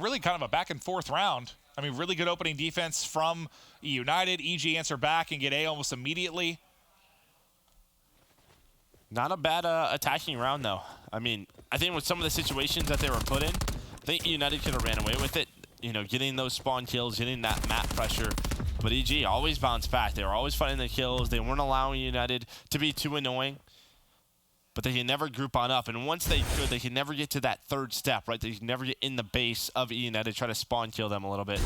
[SPEAKER 1] really kind of a back and forth round. I mean, really good opening defense from eUnited. EG answer back and get A almost immediately.
[SPEAKER 2] Not a bad attacking round, though. I mean, I think with some of the situations that they were put in, I think United could have ran away with it. You know, getting those spawn kills, getting that map pressure. But EG always bounced back. They were always fighting the kills. They weren't allowing United to be too annoying. But they can never group on up. And once they could, they can never get to that third step, right? They can never get in the base of eUnited, try to spawn kill them a little bit.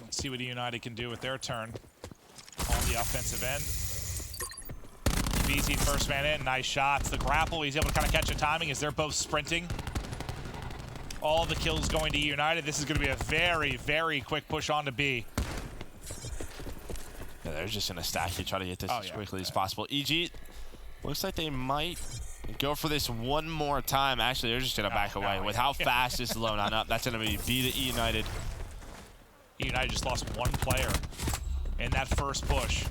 [SPEAKER 1] Let's see what eUnited can do with their turn on the offensive end. BZ first man in, nice shots. The grapple, he's able to kind of catch the timing as they're both sprinting. All the kills going to eUnited. This is going to be a very, very quick push on to B.
[SPEAKER 2] Yeah, they're just going to stack it, try to get this as quickly as possible. EG, looks like they might go for this one more time. Actually, they're just going to back away. With how fast this is loading on up, that's going to be B to eUnited.
[SPEAKER 1] eUnited just lost 1 player in that first push.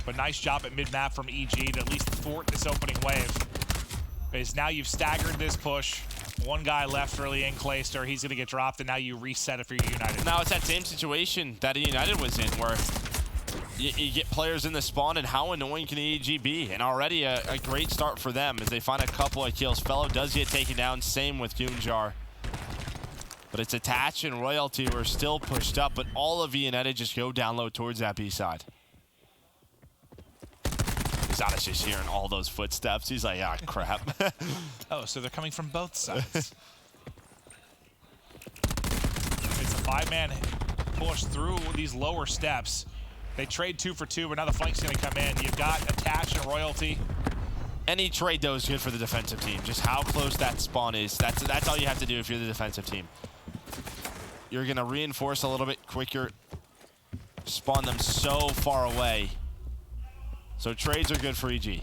[SPEAKER 1] But nice job at mid-map from EG to at least thwart this opening wave. Because now you've staggered this push. 1 guy left early in Clayster. He's going to get dropped, and now you reset it for eUnited.
[SPEAKER 2] Now it's that same situation that eUnited was in, where you get players in the spawn, and how annoying can EG be? And already a great start for them as they find a couple of kills. Fellow does get taken down, same with Goonjar. But it's Attach and Royalty who are still pushed up, but all of eUnited just go down low towards that B side. Exotic's just hearing all those footsteps. He's like, ah, crap.
[SPEAKER 1] Oh, so they're coming from both sides. It's a 5-man push through these lower steps. They trade 2 for 2, but now the flank's going to come in. You've got Attach and Royalty
[SPEAKER 2] Any trade, though, is good for the defensive team. Just how close that spawn is. That's all you have to do if you're the defensive team. You're going to reinforce a little bit quicker. Spawn them so far away. So trades are good for EG.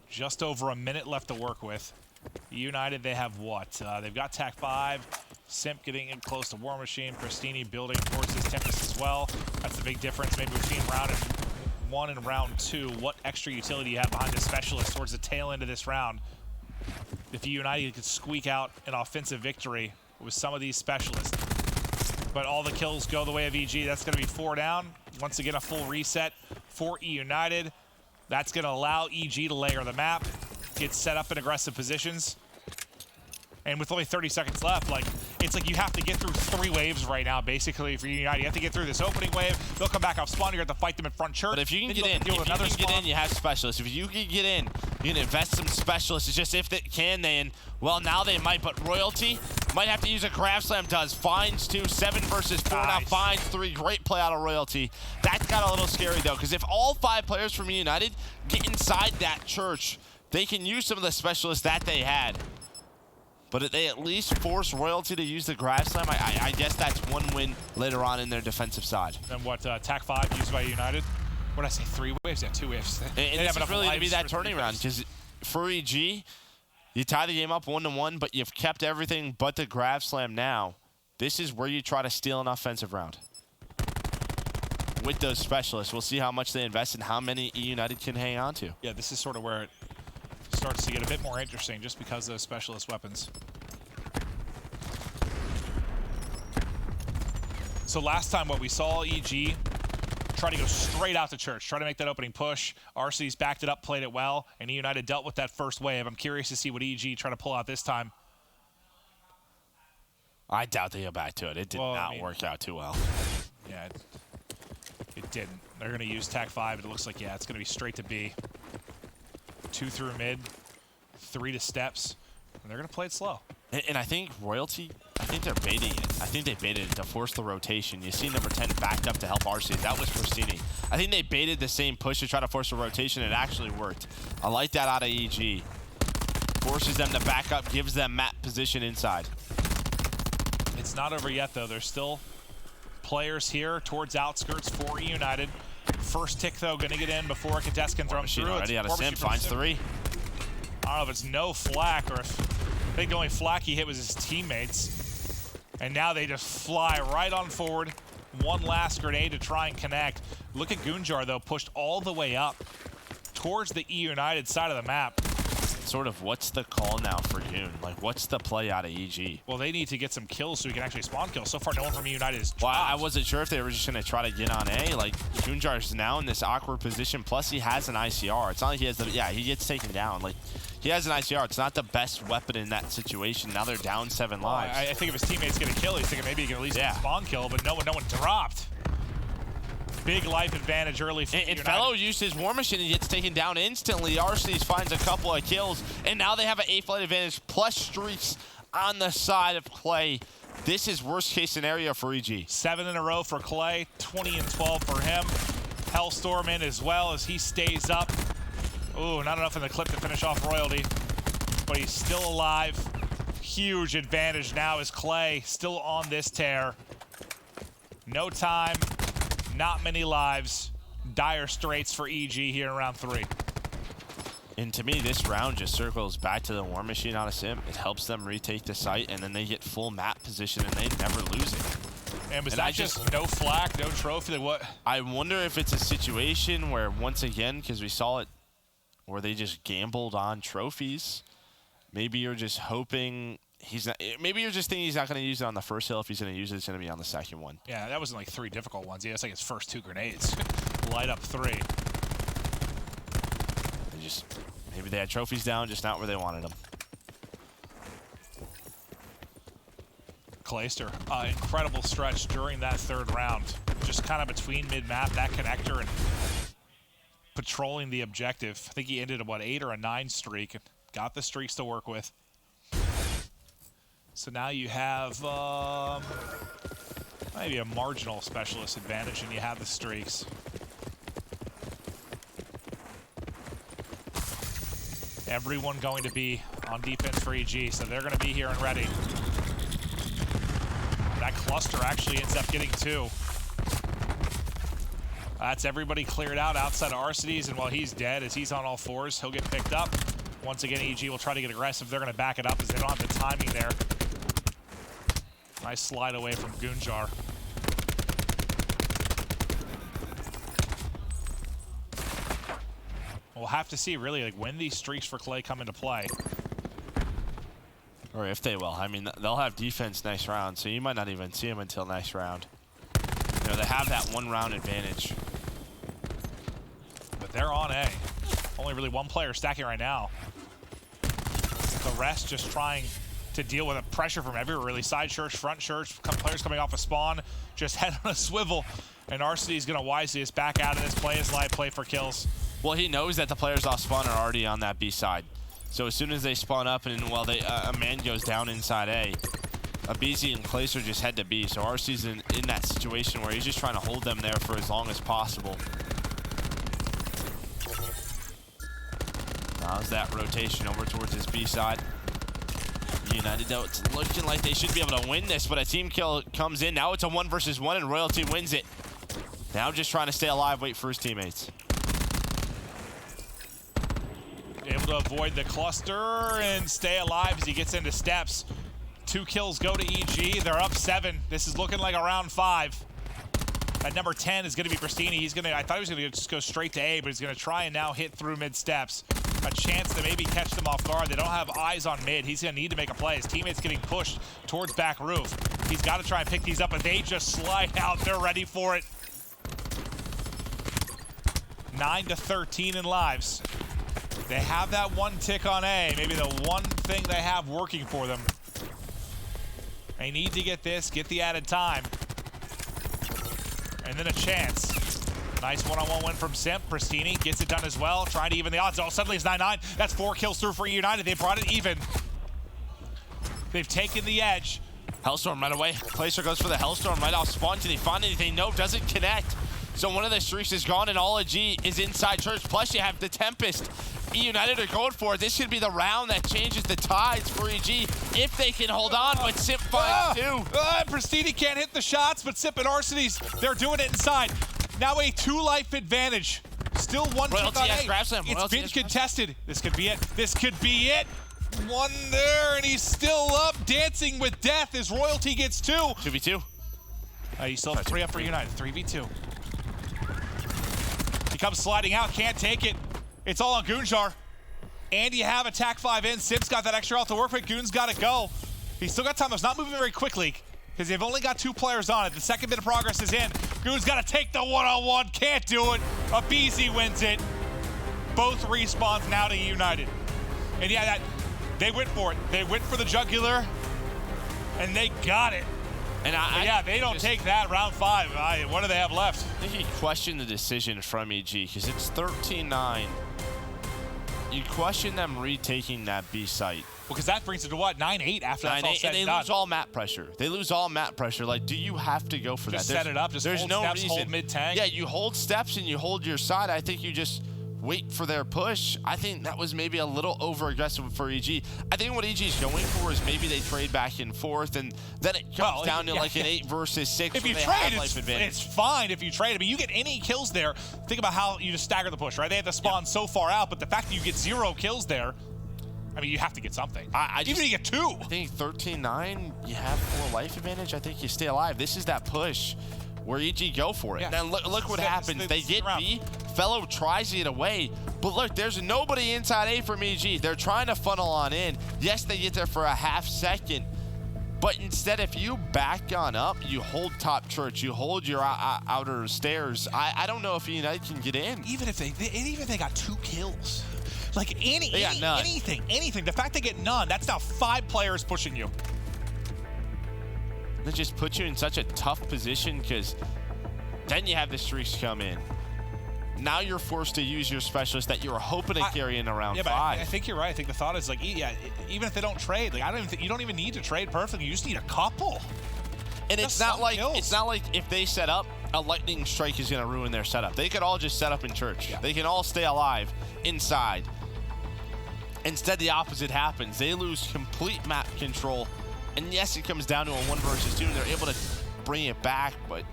[SPEAKER 1] Just over a minute left to work with. eUnited, they have what? They've got TAC 5. Simp getting in close to War Machine. Pristini building towards his Tempest as well. That's the big difference maybe between round 1 and round 2. What extra utility you have behind the specialist towards the tail end of this round. If eUnited could squeak out an offensive victory with some of these specialists. But all the kills go the way of EG. That's going to be 4 down. Once again, a full reset for eUnited. That's going to allow EG to layer the map, get set up in aggressive positions. And with only 30 seconds left, like, it's like you have to get through 3 waves right now, basically, for eUnited. You have to get through this opening wave. They'll come back off spawn. You're going to have to fight them in front church.
[SPEAKER 2] But if you can get in, you have specialists. If you can get in, you can invest some specialists. It's just if they can, and well, now they might. But Royalty might have to use a grab slam. Does finds 2, 7 versus 4. Now finds 3. Great play out of Royalty. That got a little scary though, because if all 5 players from eUnited get inside that church, they can use some of the specialists that they had. But if they at least force Royalty to use the grab slam, I guess that's 1 win later on in their defensive side.
[SPEAKER 1] Then what, TAC 5 used by eUnited? What did I say, 3 waves? Yeah, 2 waves.
[SPEAKER 2] And this is really to be that turning round, because for EG, you tie the game up 1-1, but you've kept everything but the grab slam now. This is where you try to steal an offensive round. With those specialists, we'll see how much they invest and how many eUnited can hang on to.
[SPEAKER 1] Yeah, this is sort of where it starts to get a bit more interesting just because of those specialist weapons. So last time what we saw EG try to go straight out to church, try to make that opening push. RC's backed it up, played it well, and eUnited dealt with that first wave. I'm curious to see what EG try to pull out this time.
[SPEAKER 2] I doubt they go back to it. It did not work out too well.
[SPEAKER 1] Yeah, it didn't. They're going to use TAC 5, but it looks like, yeah, it's going to be straight to B. 2 through mid, 3 to steps, and they're going to play it slow.
[SPEAKER 2] And I think Royalty, I think they're baiting it. I think they baited it to force the rotation. You see number 10 backed up to help RC. That was Pristini. I think they baited the same push to try to force a rotation. It actually worked. I like that out of EG. Forces them to back up, gives them map position inside.
[SPEAKER 1] It's not over yet, though. There's still players here towards outskirts for eUnited. First tick, though, going to get in before a contest can throw him through.
[SPEAKER 2] Already out of Sim, finds 3.
[SPEAKER 1] I don't know if it's no flak or if I think the only flak he hit was his teammates. And now they just fly right on forward. 1 last grenade to try and connect. Look at Gunjar, though, pushed all the way up towards the eUnited side of the map.
[SPEAKER 2] Sort of, what's the call now for Goon? Like, what's the play out of EG?
[SPEAKER 1] Well, they need to get some kills so we can actually spawn kills. So far, no one from eUnited is dropped.
[SPEAKER 2] Well, I wasn't sure if they were just going to try to get on A. Like, Gunjar's now in this awkward position. Plus, he has an ICR. It's not like he has the... Yeah, he gets taken down. Like, he has an ICR. It's not the best weapon in that situation. Now they're down 7 lives.
[SPEAKER 1] I think if his teammates get a kill, he's thinking maybe he can at least get a spawn kill, but no one dropped. Big life advantage early for
[SPEAKER 2] and Fellow used his War Machine and gets taken down instantly. Arcees finds a couple of kills, and now they have an A flight advantage plus streaks on the side of Clay. This is worst case scenario for EG.
[SPEAKER 1] 7 in a row for Clay, 20 and 12 for him. Hellstorm in as well as he stays up. Ooh, not enough in the clip to finish off Royalty, but he's still alive. Huge advantage now as Clay still on this tear. No time. Not many lives. Dire straits for EG here in round 3.
[SPEAKER 2] And to me, this round just circles back to the War Machine out of Sim. It helps them retake the site, and then they get full map position, and they never lose it.
[SPEAKER 1] And was that just no flak, no trophy? What?
[SPEAKER 2] I wonder if it's a situation where, once again, because we saw it, where they just gambled on trophies. Maybe you're just hoping... He's not, maybe you're just thinking he's not going to use it on the first hill. If he's going to use it, it's going to be on the second one.
[SPEAKER 1] Yeah, that wasn't like 3 difficult ones. Yeah, it's like his first 2 grenades. Light up 3.
[SPEAKER 2] Maybe they had trophies down, just not where they wanted them.
[SPEAKER 1] Clayster, incredible stretch during that 3rd round. Just kind of between mid-map, that connector, and patrolling the objective. I think he ended a, 8 or a 9 streak. Got the streaks to work with. So now you have maybe a marginal specialist advantage, and you have the streaks. Everyone going to be on defense for EG, so they're going to be here and ready. That cluster actually ends up getting 2. That's everybody cleared out outside of Arcides, and while he's dead, as he's on all 4s, he'll get picked up. Once again, EG will try to get aggressive. They're going to back it up as they don't have the timing there. Nice slide away from Gunjar. We'll have to see, really, like when these streaks for Clay come into play.
[SPEAKER 2] Or if they will. I mean, they'll have defense next round, so you might not even see them until next round. You know, they have that 1-round advantage.
[SPEAKER 1] But they're on A. Only really 1 player stacking right now. The rest just trying to deal with the pressure from everywhere, really. Side church, front church, players coming off a spawn, just head on a swivel. And Arcity is going to wisely just back out of this, play his live, play for kills.
[SPEAKER 2] Well, he knows that the players off spawn are already on that B side. So as soon as they spawn up and while a man goes down inside A, BZ and Clacer just head to B. So RC's in that situation where he's just trying to hold them there for as long as possible. Now's that rotation over towards his B side. United, though, it's looking like they should be able to win this, but a team kill comes in. Now it's a 1 versus 1, and Royalty wins it. Now just trying to stay alive, wait for his teammates.
[SPEAKER 1] Able to avoid the cluster and stay alive as he gets into steps. 2 kills go to EG. They're up 7. This is looking like a round 5. At number 10 is going to be Pristini. He's going to, I thought he was going to just go straight to A, but he's going to try and now hit through mid steps. A chance to maybe catch them off guard. They don't have eyes on mid. He's going to need to make a play. His teammate's getting pushed towards back roof. He's got to try and pick these up, but they just slide out. They're ready for it. 9-13 in lives. They have that 1 tick on A. Maybe the one thing they have working for them. They need to get this, get the added time. And then a chance. Nice one-on-one win from Simp. Pristini gets it done as well, trying to even the odds. Oh, suddenly it's 9-9. That's 4 kills through for eUnited. They brought it even. They've taken the edge.
[SPEAKER 2] Hellstorm right away. Placer goes for the Hellstorm right off spawn. Can he find anything? Nope, doesn't connect. So one of the streaks is gone, and all of G is inside church. Plus, you have the Tempest. eUnited are going for it. This should be the round that changes the tides for EG if they can hold on, but Simp finds 2.
[SPEAKER 1] Pristini can't hit the shots, but Simp and Arcides, they're doing it inside. Now a 2-life advantage. Still 1 tick on A. It's been contested. This could be it. This could be it. 1 there, and he's still up, dancing with death as Royalty gets 2.
[SPEAKER 2] 2v2.
[SPEAKER 1] He's still 3 up for United. 3v2. He comes sliding out, can't take it. It's all on Gunjar. And you have attack 5 in. Simp's got that extra health to work with. Goon's got to go. He's still got time. It's not moving very quickly because they've only got 2 players on it. The second bit of progress is in. Goon's got to take the one-on-one. Can't do it. A BZ wins it. Both respawns now to United. And yeah, they went for it. They went for the jugular, and they got it. And yeah, they don't take that round 5. What do they have left?
[SPEAKER 2] I think you question the decision from EG because it's 13-9. You question them retaking that B site.
[SPEAKER 1] Well, because that brings it to what? 9-8 after that's all said and done.
[SPEAKER 2] They lose all map pressure. They lose all map pressure. Like, do you have to go for that?
[SPEAKER 1] Just set it up. Just hold steps, hold mid-tank.
[SPEAKER 2] Yeah, you hold steps and you hold your side. I think you just wait for their push. I think that was maybe a little over-aggressive for EG. I think what EG is going for is maybe they trade back and forth, and then it comes down to like an 8 versus 6.
[SPEAKER 1] If you trade, it's fine if you trade. I mean, you get any kills there. Think about how you just stagger the push, right? They have to spawn so far out, but the fact that you get 0 kills there, I mean, you have to get something. Even if you get 2.
[SPEAKER 2] I think 13-9, you have 4 life advantage. I think you stay alive. This is that push where EG go for it. Yeah. Then look what happens. They get B. Fellow tries to get away. But look, there's nobody inside A from EG. They're trying to funnel on in. Yes, they get there for a half second. But instead, if you back on up, you hold top church, you hold your outer stairs. I don't know if United can get in.
[SPEAKER 1] Even if they got 2 kills. Like anything. The fact they get none, that's now 5 players pushing you.
[SPEAKER 2] That just puts you in such a tough position because then you have the streaks come in. Now you're forced to use your specialist that you were hoping to carry in around 5.
[SPEAKER 1] I think you're right. I think the thought is like, yeah, even if they don't trade, like you don't even need to trade perfectly. You just need a couple.
[SPEAKER 2] And it's not like if they set up, a lightning strike is going to ruin their setup. They could all just set up in church. Yeah. They can all stay alive inside. Instead, the opposite happens. They lose complete map control. And yes, it comes down to a 1 versus 2, and they're able to bring it back, but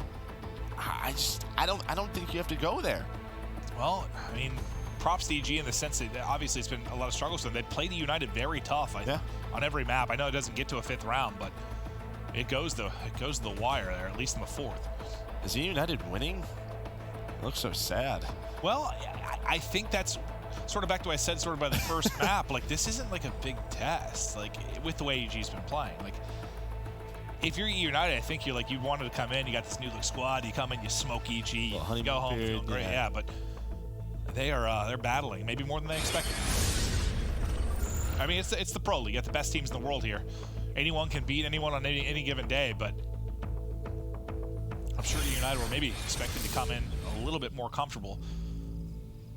[SPEAKER 2] I don't think you have to go there.
[SPEAKER 1] Well, I mean, props to EG in the sense that obviously it's been a lot of struggles for them. They played eUnited very tough on every map. I know it doesn't get to a 5th round, but it goes to the wire there, at least in the 4th.
[SPEAKER 2] Is eUnited winning? It looks so sad.
[SPEAKER 1] Well, I think that's sort of back to what I said sort of by the first map. Like, this isn't like a big test, like, with the way EG's been playing. Like, if you're eUnited, I think you wanted to come in, you got this new look squad, you come in, you smoke EG, you go home, feeling great. Yeah, but they're battling, maybe more than they expected. I mean, it's the Pro League. You got the best teams in the world here. Anyone can beat anyone on any given day, but I'm sure eUnited were maybe expected to come in a little bit more comfortable.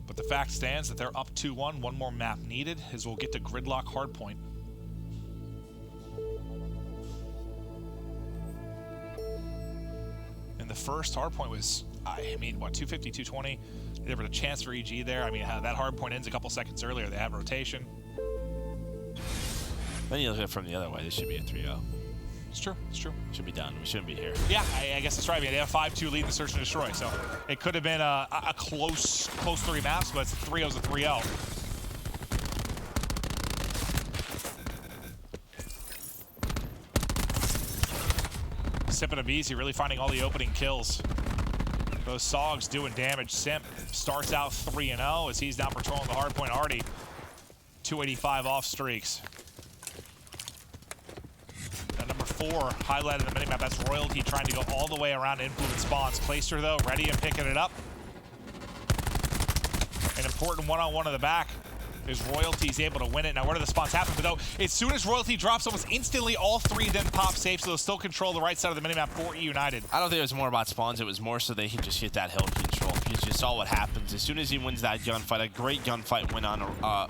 [SPEAKER 1] But the fact stands that they're up 2-1. One more map needed as we'll get to Gridlock Hardpoint. And the first hardpoint was, I mean, what, 250, 220? There was a chance for EG there. I mean, that hardpoint ends a couple seconds earlier. They have rotation.
[SPEAKER 2] Then you look at it from the other way. This should be a 3-0.
[SPEAKER 1] It's true. It's true.
[SPEAKER 2] Should be done. We shouldn't be here.
[SPEAKER 1] Yeah, I guess that's right. I mean, they have a 5-2 lead in the Search and Destroy, so it could have been a close 3 maps, but it's 3-0's a 3-0. Simp and Abizi really finding all the opening kills. Those Sogs doing damage. Simp starts out 3-0 as he's now patrolling the hardpoint. Already 285 off streaks. Number 4 highlighted in the minimap. That's Royalty trying to go all the way around influence spawns. Placer though, ready and picking it up. An important one-on-one in the back. Is Royalty's able to win it. Now where do the spawns happen? But though, as soon as Royalty drops, almost instantly all 3 then pop safe, so they'll still control the right side of the minimap for eUnited.
[SPEAKER 2] I don't think it was more about spawns. It was more so they can just hit that hill control. Because you saw what happens. As soon as he wins that gunfight, a great gunfight went on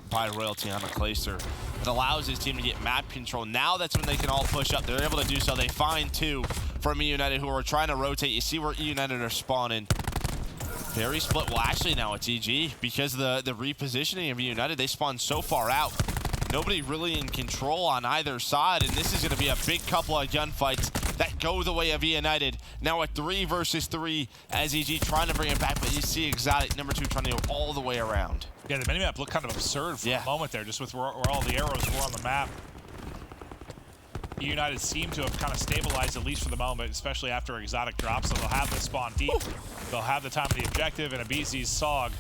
[SPEAKER 2] by Royalty on a Placer. It allows his team to get map control. Now that's when they can all push up. They're able to do so. They find 2 from eUnited who are trying to rotate. You see where eUnited are spawning. Very split. Well, actually now it's EG. Because of the repositioning of eUnited, they spawn so far out. Nobody really in control on either side, and this is going to be a big couple of gunfights that go the way of eUnited. Now a 3 versus 3 as EG trying to bring it back, but you see Exotic number 2 trying to go all the way around.
[SPEAKER 1] Yeah, the minimap looked kind of absurd for a moment there, just with where all the arrows were on the map. eUnited seem to have kind of stabilized, at least for the moment, especially after Exotic drops, so they'll have the spawn deep. They'll have the time of the objective, and Abizi's Sog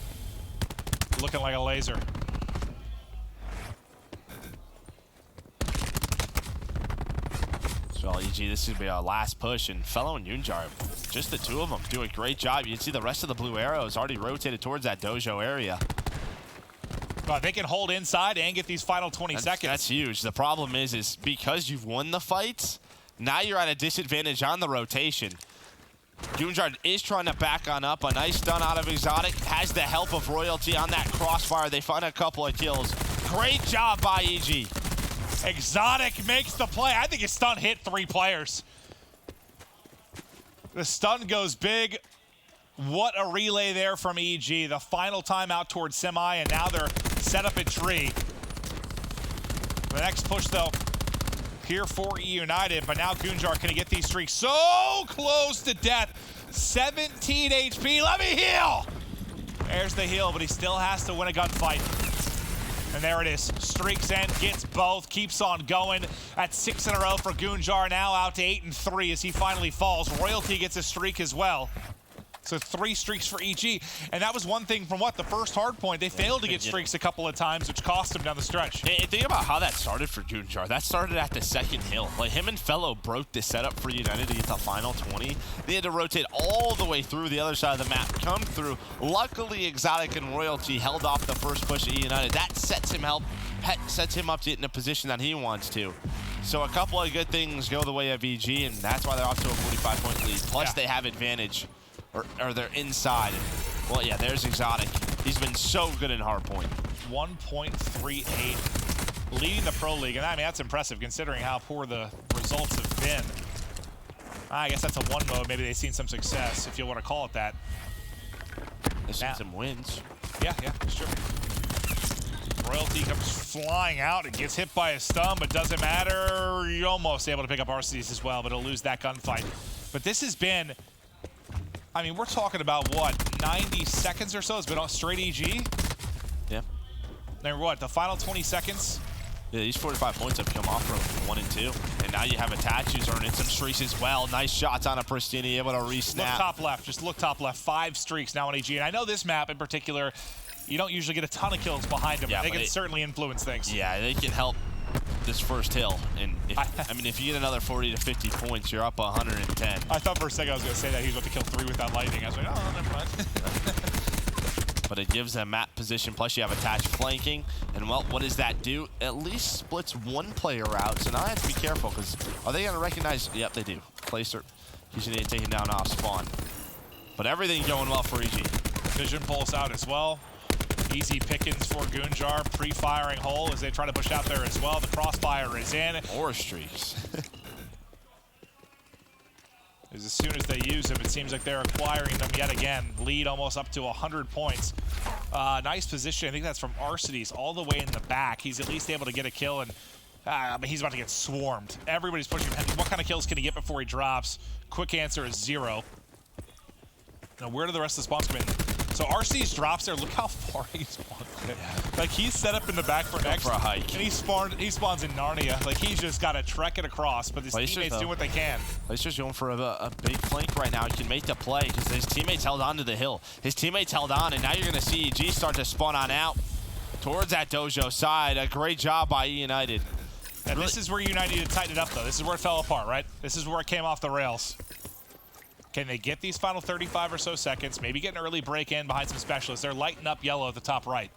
[SPEAKER 1] looking like a laser.
[SPEAKER 2] So EG, this is going to be our last push, and Fellow and Yunjar, just the 2 of them do a great job. You can see the rest of the blue arrows already rotated towards that dojo area.
[SPEAKER 1] They can hold inside and get these final 20 seconds.
[SPEAKER 2] That's huge. The problem is because you've won the fights, now you're at a disadvantage on the rotation. Yunjar is trying to back on up. A nice stun out of Exotic. Has the help of Royalty on that crossfire. They find a couple of kills. Great job by EG.
[SPEAKER 1] Exotic makes the play. I think his stun hit 3 players. The stun goes big. What a relay there from EG. The final time out towards Semi, and now they're set up at tree. The next push, though, here for eUnited, but now Gunjar can get these streaks so close to death. 17 HP. Let me heal. There's the heal, but he still has to win a gunfight. And there it is. Streaks end, gets both, keeps on going. That's 6 in a row for Gunjar, now out to 8 and 3 as he finally falls. Royalty gets a streak as well. So 3 streaks for EG. And that was one thing from the first hard point. They failed to get streaks a couple of times, which cost them down the stretch.
[SPEAKER 2] And think about how that started for Gunjar. That started at the 2nd hill. Like, him and Fellow broke the setup for United to get the final 20. They had to rotate all the way through the other side of the map, come through. Luckily, Exotic and Royalty held off the first push of United. That sets him up to get in a position that he wants to. So a couple of good things go the way of EG, and that's why they're off to a 45-point lead. Plus, they have advantage. Or they're inside. Well, yeah, there's Exotic. He's been so good in hardpoint.
[SPEAKER 1] 1.38, leading the Pro League. And I mean, that's impressive considering how poor the results have been. I guess that's a 1 mode. Maybe they've seen some success, if you want to call it that.
[SPEAKER 2] They've seen some wins.
[SPEAKER 1] Yeah, it's true. Royalty comes flying out and gets hit by a stun, but doesn't matter. You're almost able to pick up RCs as well, but it'll lose that gunfight. But this has been, I mean, we're talking about what, 90 seconds or so? It's been on straight EG?
[SPEAKER 2] Yeah.
[SPEAKER 1] And what, the final 20 seconds?
[SPEAKER 2] Yeah, these 45 points have come off from 1 and 2. And now you have Attach who's earning some streaks as well. Nice shots on a Pristini, able to re-snap.
[SPEAKER 1] Look top left, just look top left. 5 streaks now on EG. And I know this map in particular, you don't usually get a ton of kills behind them,
[SPEAKER 2] Yeah,
[SPEAKER 1] but they
[SPEAKER 2] but
[SPEAKER 1] can certainly influence things.
[SPEAKER 2] Yeah, they can help this first hill. And if, I mean, if you get another 40 to 50 points, you're up 110.
[SPEAKER 1] I thought for a second I was going to say that he was about to kill 3 without lightning. I was like, oh, never mind.
[SPEAKER 2] But it gives them map position, plus you have Attach flanking. And, well, what does that do? At least splits one player out. So now I have to be careful, because are they going to recognize? Yep, they do. Placer, he's going to get taken down off spawn. But everything going well for EG.
[SPEAKER 1] Vision pulse out as well. Easy pickings for Goonjar, pre-firing hole as they try to push out there as well. The crossfire is in.
[SPEAKER 2] More streaks.
[SPEAKER 1] As soon as they use them, it seems like they're acquiring them yet again. Lead almost up to 100 points. Nice position. I think that's from Arcides all the way in the back. He's at least able to get a kill, and he's about to get swarmed. Everybody's pushing him. What kind of kills can he get before he drops? Quick answer is 0. Now, where do the rest of the spawns come in? So Arcides drops there. Look how far he spawns. Like, he's set up in the back for next.
[SPEAKER 2] For a hike.
[SPEAKER 1] And he spawns in Narnia. Like, he's just got to trek it across, but his teammates do what they can.
[SPEAKER 2] Placer's going for a big flank right now. He can make the play because his teammates held on to the hill. His teammates held on, and now you're going to see EG start to spawn on out towards that dojo side. A great job by eUnited.
[SPEAKER 1] And this is where United need to tighten it up, though. This is where it fell apart, right? This is where it came off the rails. Can they get these final 35 or so seconds? Maybe get an early break in behind some specialists. They're lighting up yellow at the top right.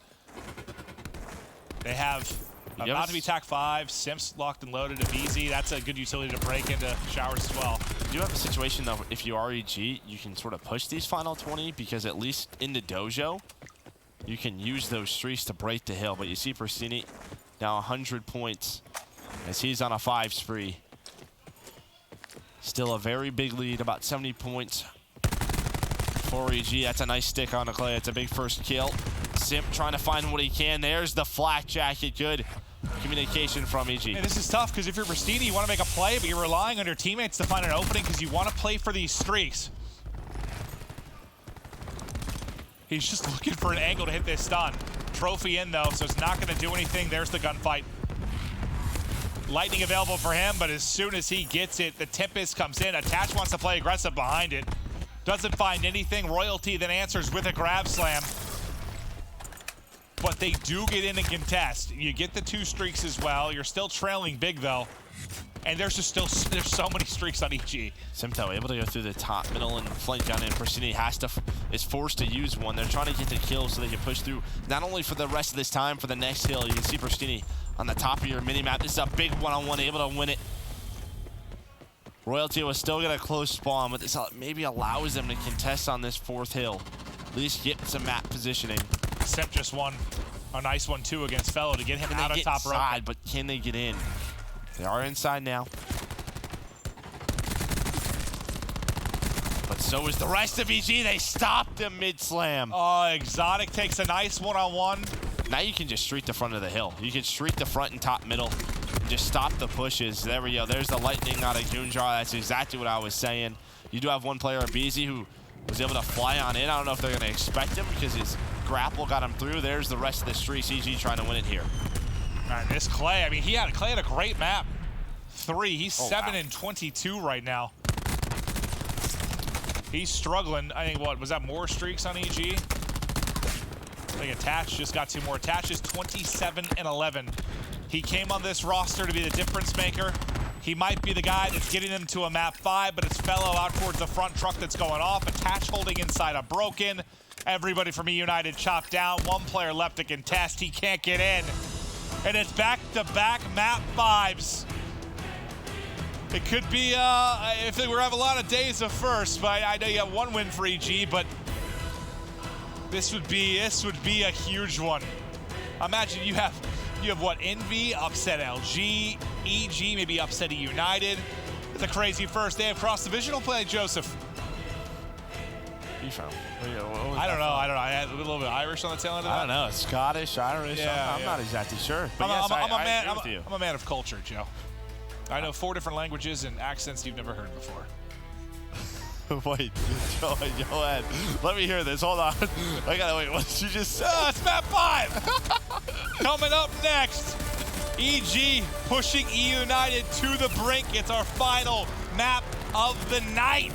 [SPEAKER 1] They have about to be TAC 5, Simps locked and loaded, Avizi. That's a good utility to break into showers as well.
[SPEAKER 2] You do have a situation, though, if you are EG, you can sort of push these final 20 because at least in the dojo, you can use those streaks to break the hill. But you see Pristini now 100 points as he's on a 5 spree. Still a very big lead, about 70 points for EG. That's a nice stick on the clay. It's a big first kill. Simp trying to find what he can. There's the flak jacket. Good communication from EG.
[SPEAKER 1] And this is tough because if you're Pristini, you want to make a play, but you're relying on your teammates to find an opening because you want to play for these streaks. He's just looking for an angle to hit this stun. Trophy in, though, so it's not going to do anything. There's the gunfight. Lightning available for him, but as soon as he gets it, the Tempest comes in. Attach wants to play aggressive behind it. Doesn't find anything. Royalty then answers with a grab slam. But they do get in and contest. You get the 2 streaks as well. You're still trailing big, though. And there's so many streaks on EG.
[SPEAKER 2] Simto able to go through the top, middle, and flank on it. Pristini is forced to use one. They're trying to get the kill so they can push through, not only for the rest of this time, for the next hill. You can see Pristini on the top of your mini-map. This is a big one-on-one, able to win it. Royalty was still going to close spawn, but this maybe allows them to contest on this 4th hill. At least get some map positioning.
[SPEAKER 1] Simp just won a nice one, too, against Fellow to get him out of top row.
[SPEAKER 2] But can they get in? They are inside now. But so is the rest of EG. They stopped him mid-slam.
[SPEAKER 1] Oh, Exotic takes a nice one-on-one.
[SPEAKER 2] Now you can just streak the front of the hill. You can streak the front and top middle and just stop the pushes. There we go. There's the lightning out of Goonjar. That's exactly what I was saying. You do have one player, Abizi, who was able to fly on in. I don't know if they're going to expect him because his grapple got him through. There's the rest of the streaks. EG trying to win it here.
[SPEAKER 1] And this Clay, I mean, Clay had a great map. 3, he's 7 and 22 right now. He's struggling. I think, what, was that more streaks on EG? I think Attach just got 2 more. Attach is 27 and 11. He came on this roster to be the difference maker. He might be the guy that's getting them to a map 5, but it's Fellow out towards the front truck that's going off. Attach holding inside a broken. Everybody from eUnited chopped down. 1 player left to contest. He can't get in. And it's back-to-back map 5s. It could be, if they were have a lot of days of first, but I know you have 1 win for EG, but this would be a huge one. Imagine you have what, Envy upset LG, EG maybe upset eUnited. It's a crazy first day of cross-divisional play, Joseph.
[SPEAKER 2] You from?
[SPEAKER 1] I don't know. I had a little bit of Irish on the tail end of that.
[SPEAKER 2] I don't know. Scottish, Irish.
[SPEAKER 1] Yeah,
[SPEAKER 2] I'm not exactly sure. But
[SPEAKER 1] I'm
[SPEAKER 2] I agree with you.
[SPEAKER 1] I'm a man of culture, Joe. I know 4 different languages and accents you've never heard before.
[SPEAKER 2] Wait, go ahead. Let me hear this. Hold on. I gotta wait. What did you just say?
[SPEAKER 1] It's map 5. Coming up next, EG pushing eUnited to the brink. It's our final map of the night.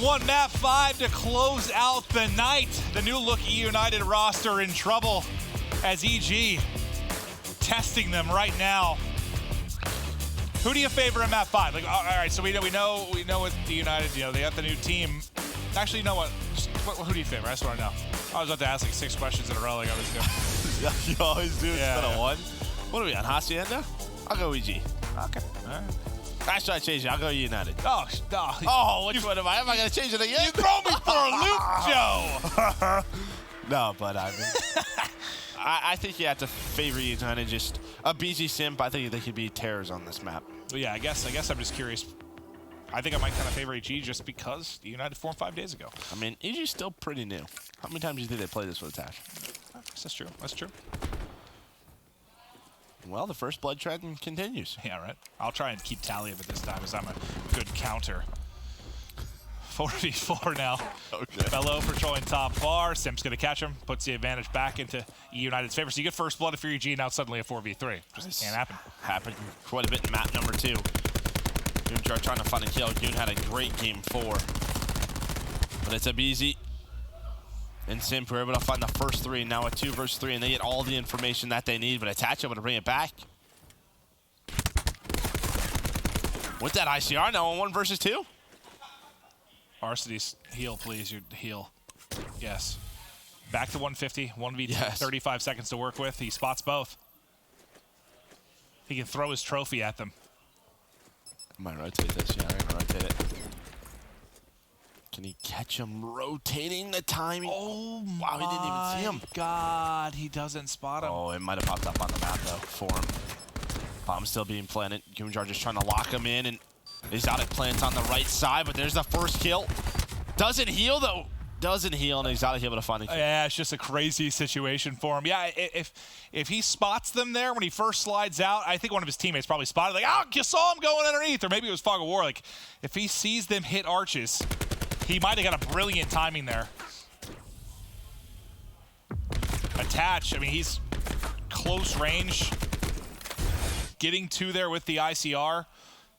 [SPEAKER 1] One map 5 to close out the night. The new look eUnited roster in trouble as EG testing them right now. Who do you favor in map 5? Like, all right, so we know with the United, you know, they got the new team. Actually, you know what? Who do you favor? I just want to know. I was about to ask like 6 questions in a row like I was doing.
[SPEAKER 2] You always do instead of one. What are we on, Hacienda? I'll go EG.
[SPEAKER 1] Okay, all right.
[SPEAKER 2] Actually, I changed it. I'll go United.
[SPEAKER 1] Oh,
[SPEAKER 2] which one am I? Am I going to change it again?
[SPEAKER 1] You throw me for a loop, Joe!
[SPEAKER 2] No, but I mean, I think you have to favor United. Just a BG Simp, I think they could be terrors on this map.
[SPEAKER 1] Well, yeah, I guess I'm just curious. I think I might kind of favor EG just because United formed 5 days ago.
[SPEAKER 2] I mean, EG's still pretty new. How many times do you think they played this with Tash?
[SPEAKER 1] That's true. That's true.
[SPEAKER 2] Well, the first blood trend continues.
[SPEAKER 1] Yeah, right. I'll try and keep tally of it this time as I'm a good counter. 4v4 now.
[SPEAKER 2] Okay.
[SPEAKER 1] Fellow patrolling top bar. Simp's going to catch him. Puts the advantage back into eUnited's favor. So you get first blood if you're EG, now suddenly a 4v3. Just can't happen.
[SPEAKER 2] Happened quite a bit in map number 2. Doom trying to find a kill. Goon had a great game 4. But it's a BZ. And Simp were able to find the first 3, now a 2 versus 3, and they get all the information that they need, but Attach able to bring it back. With that ICR, now on 1 versus 2.
[SPEAKER 1] Varsity's heal, please. Your heal. Yes. Back to 150. 1v2.
[SPEAKER 2] Yes.
[SPEAKER 1] 35 seconds to work with. He spots both. He can throw his trophy at them.
[SPEAKER 2] I might rotate this. Yeah, I'm going to rotate it. Can he catch him rotating the timing?
[SPEAKER 1] Oh,
[SPEAKER 2] wow, he didn't even see him.
[SPEAKER 1] God, he doesn't spot him.
[SPEAKER 2] Oh, it might have popped up on the map, though, for him. Bomb still being planted. Goonjar just trying to lock him in, and Exotic plants on the right side, but there's the first kill. Doesn't heal, though. Doesn't heal, and Exotic able to find a kill.
[SPEAKER 1] Yeah, it's just a crazy situation for him. Yeah, if he spots them there when he first slides out, I think one of his teammates probably spotted, like, oh, you saw him going underneath, or maybe it was Fog of War. Like, if he sees them hit arches, he might have got a brilliant timing there. Attach, I mean, he's close range, getting to there with the ICR.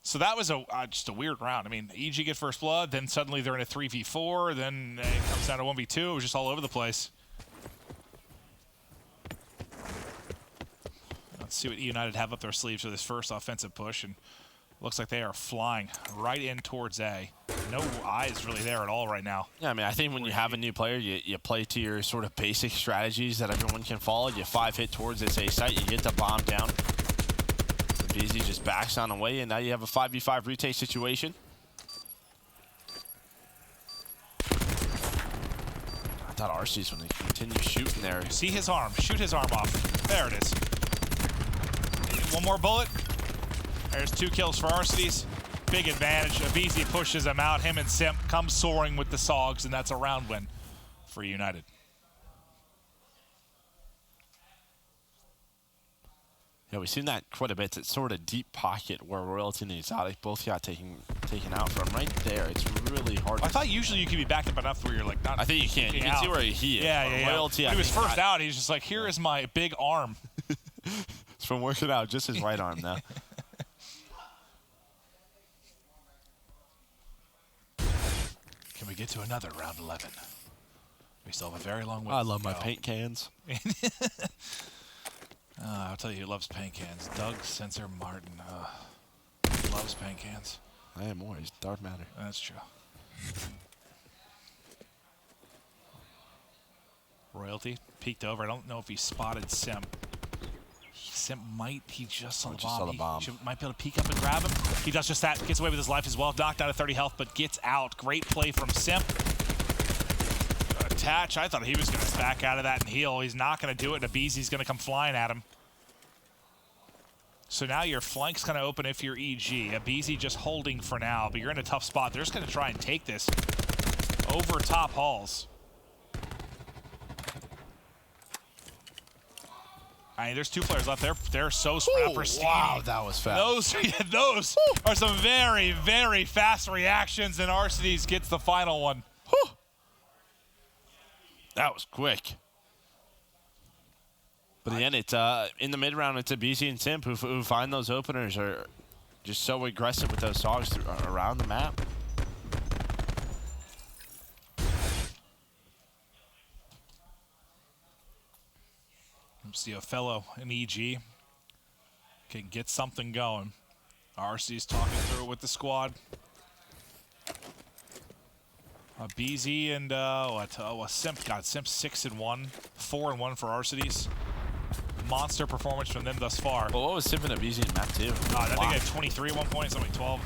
[SPEAKER 1] So that was just a weird round. I mean, EG get first blood, then suddenly they're in a 3v4, then it comes down to 1v2. It was just all over the place. Let's see what eUnited have up their sleeves for this first offensive push, and looks like they are flying right in towards A. No eyes really there at all right now.
[SPEAKER 2] Yeah, I mean, I think when you have a new player, you play to your sort of basic strategies that everyone can follow. You 5-hit towards this A site, you get the bomb down. BZ just backs on away, and now you have a 5v5 retake situation. I thought RC's when they continue shooting there.
[SPEAKER 1] See his arm. Shoot his arm off. There it is. One more bullet. There's 2 kills for Arcides. Big advantage. BZ pushes him out. Him and Simp come soaring with the Sogs, and that's a round win for United.
[SPEAKER 2] Yeah, we've seen that quite a bit. It's sort of deep pocket where Royalty and Exotic both got taken out from right there. It's really hard.
[SPEAKER 1] I thought usually you could be backed up enough where you're like not.
[SPEAKER 2] I think you can. You can see where he is.
[SPEAKER 1] Yeah.
[SPEAKER 2] Royalty,
[SPEAKER 1] when he was first out, he's just like, here is my big arm.
[SPEAKER 2] It's from working out, just his right arm now.
[SPEAKER 1] Can we get to another round 11? We still have a very long way.
[SPEAKER 2] I love my paint cans.
[SPEAKER 1] I'll tell you who loves paint cans. Doug Sensor Martin. Loves paint cans.
[SPEAKER 2] I am more. He's Darth Matter.
[SPEAKER 1] That's true. Royalty peeked over. I don't know if he spotted Simp. Simp might. He just saw the bomb.
[SPEAKER 2] Saw the bomb.
[SPEAKER 1] He might be able to peek up and grab him. He does just that. Gets away with his life as well. Knocked out of 30 health, but gets out. Great play from Simp. Attach. I thought he was going to back out of that and heal. He's not going to do it. Abizi's going to come flying at him. So now your flank's kind of open if you're EG. Abizi just holding for now, but you're in a tough spot. They're just going to try and take this over top halls. I mean, there's 2 players left. They're so spread out pristine.
[SPEAKER 2] Wow, that was fast.
[SPEAKER 1] Those are some very, very fast reactions, and Arcides gets the final one.
[SPEAKER 2] That was quick. But again, it's in the mid round, it's BC and Simp who find those openers, are just so aggressive with those Sogs around the map.
[SPEAKER 1] See a fellow in EG can get something going. RC's talking through it with the squad. BZ and Simp. God, Simp's 6-1, 4-1 for Arcides. Monster performance from them thus far.
[SPEAKER 2] Well, what was Simp and BZ in map 2?
[SPEAKER 1] I think they had 23 at one point, something 12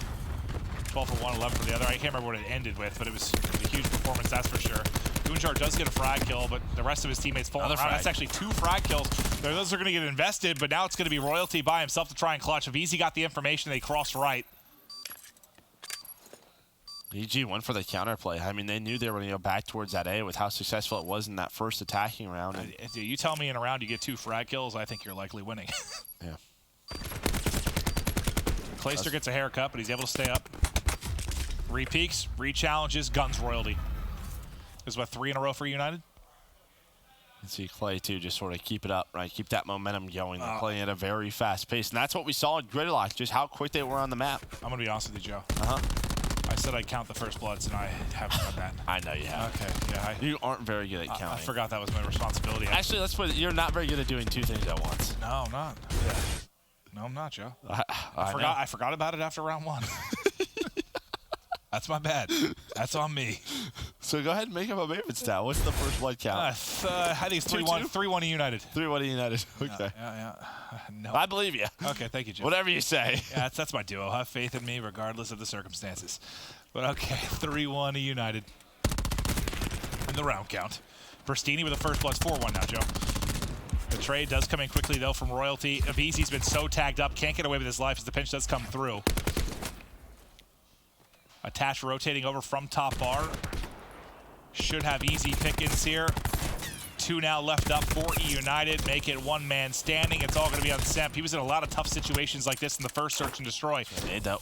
[SPEAKER 1] for one, 11 for the other. I can't remember what it ended with, but it was a huge performance, that's for sure. Goonjar does get a frag kill, but the rest of his teammates fall around. That's actually 2 frag kills. Those are going to get invested, but now it's going to be Royalty by himself to try and clutch. If Easy got the information, they cross right.
[SPEAKER 2] EG went for the counterplay. I mean, they knew they were going to go back towards that A with how successful it was in that first attacking round.
[SPEAKER 1] If you tell me in a round you get 2 frag kills, I think you're likely winning.
[SPEAKER 2] Yeah.
[SPEAKER 1] Clayster gets a haircut, but he's able to stay up. Re-peaks, re-challenges, guns Royalty. This is what, 3 in a row for United?
[SPEAKER 2] And see Clay, too, just sort of keep it up, right? Keep that momentum going. They're playing at a very fast pace. And that's what we saw in Gridlock, just how quick they were on the map.
[SPEAKER 1] I'm going to be honest with you, Joe. I said I'd count the first bloods, and I haven't done that.
[SPEAKER 2] I know you have.
[SPEAKER 1] Okay, yeah.
[SPEAKER 2] You aren't very good at counting.
[SPEAKER 1] I forgot that was my responsibility.
[SPEAKER 2] Actually, let's put it, you're not very good at doing two things at once.
[SPEAKER 1] No, I'm not. Yeah. No, I'm not, Joe.
[SPEAKER 2] I
[SPEAKER 1] forgot about it after round 1. That's my bad. That's on me.
[SPEAKER 2] So go ahead and make up a Maven stat. What's the first blood count?
[SPEAKER 1] I think it's 3-1. 3-1 eUnited.
[SPEAKER 2] 3-1 United. Okay.
[SPEAKER 1] Yeah. No.
[SPEAKER 2] I believe you.
[SPEAKER 1] Okay, thank you, Joe.
[SPEAKER 2] Whatever you say.
[SPEAKER 1] Yeah, that's my duo. Have faith in me regardless of the circumstances. But okay, 3-1 United. In the round count. Pristini with the first blood. 4-1 now, Joe. The trade does come in quickly, though, from Royalty. Abizi's been so tagged up. Can't get away with his life as the pinch does come through. Attach rotating over from top bar. Should have easy pickings here. 2 now left up for eUnited. Make it one man standing. It's all going to be on Semp. He was in a lot of tough situations like this in the first search and destroy.
[SPEAKER 2] Yeah, though.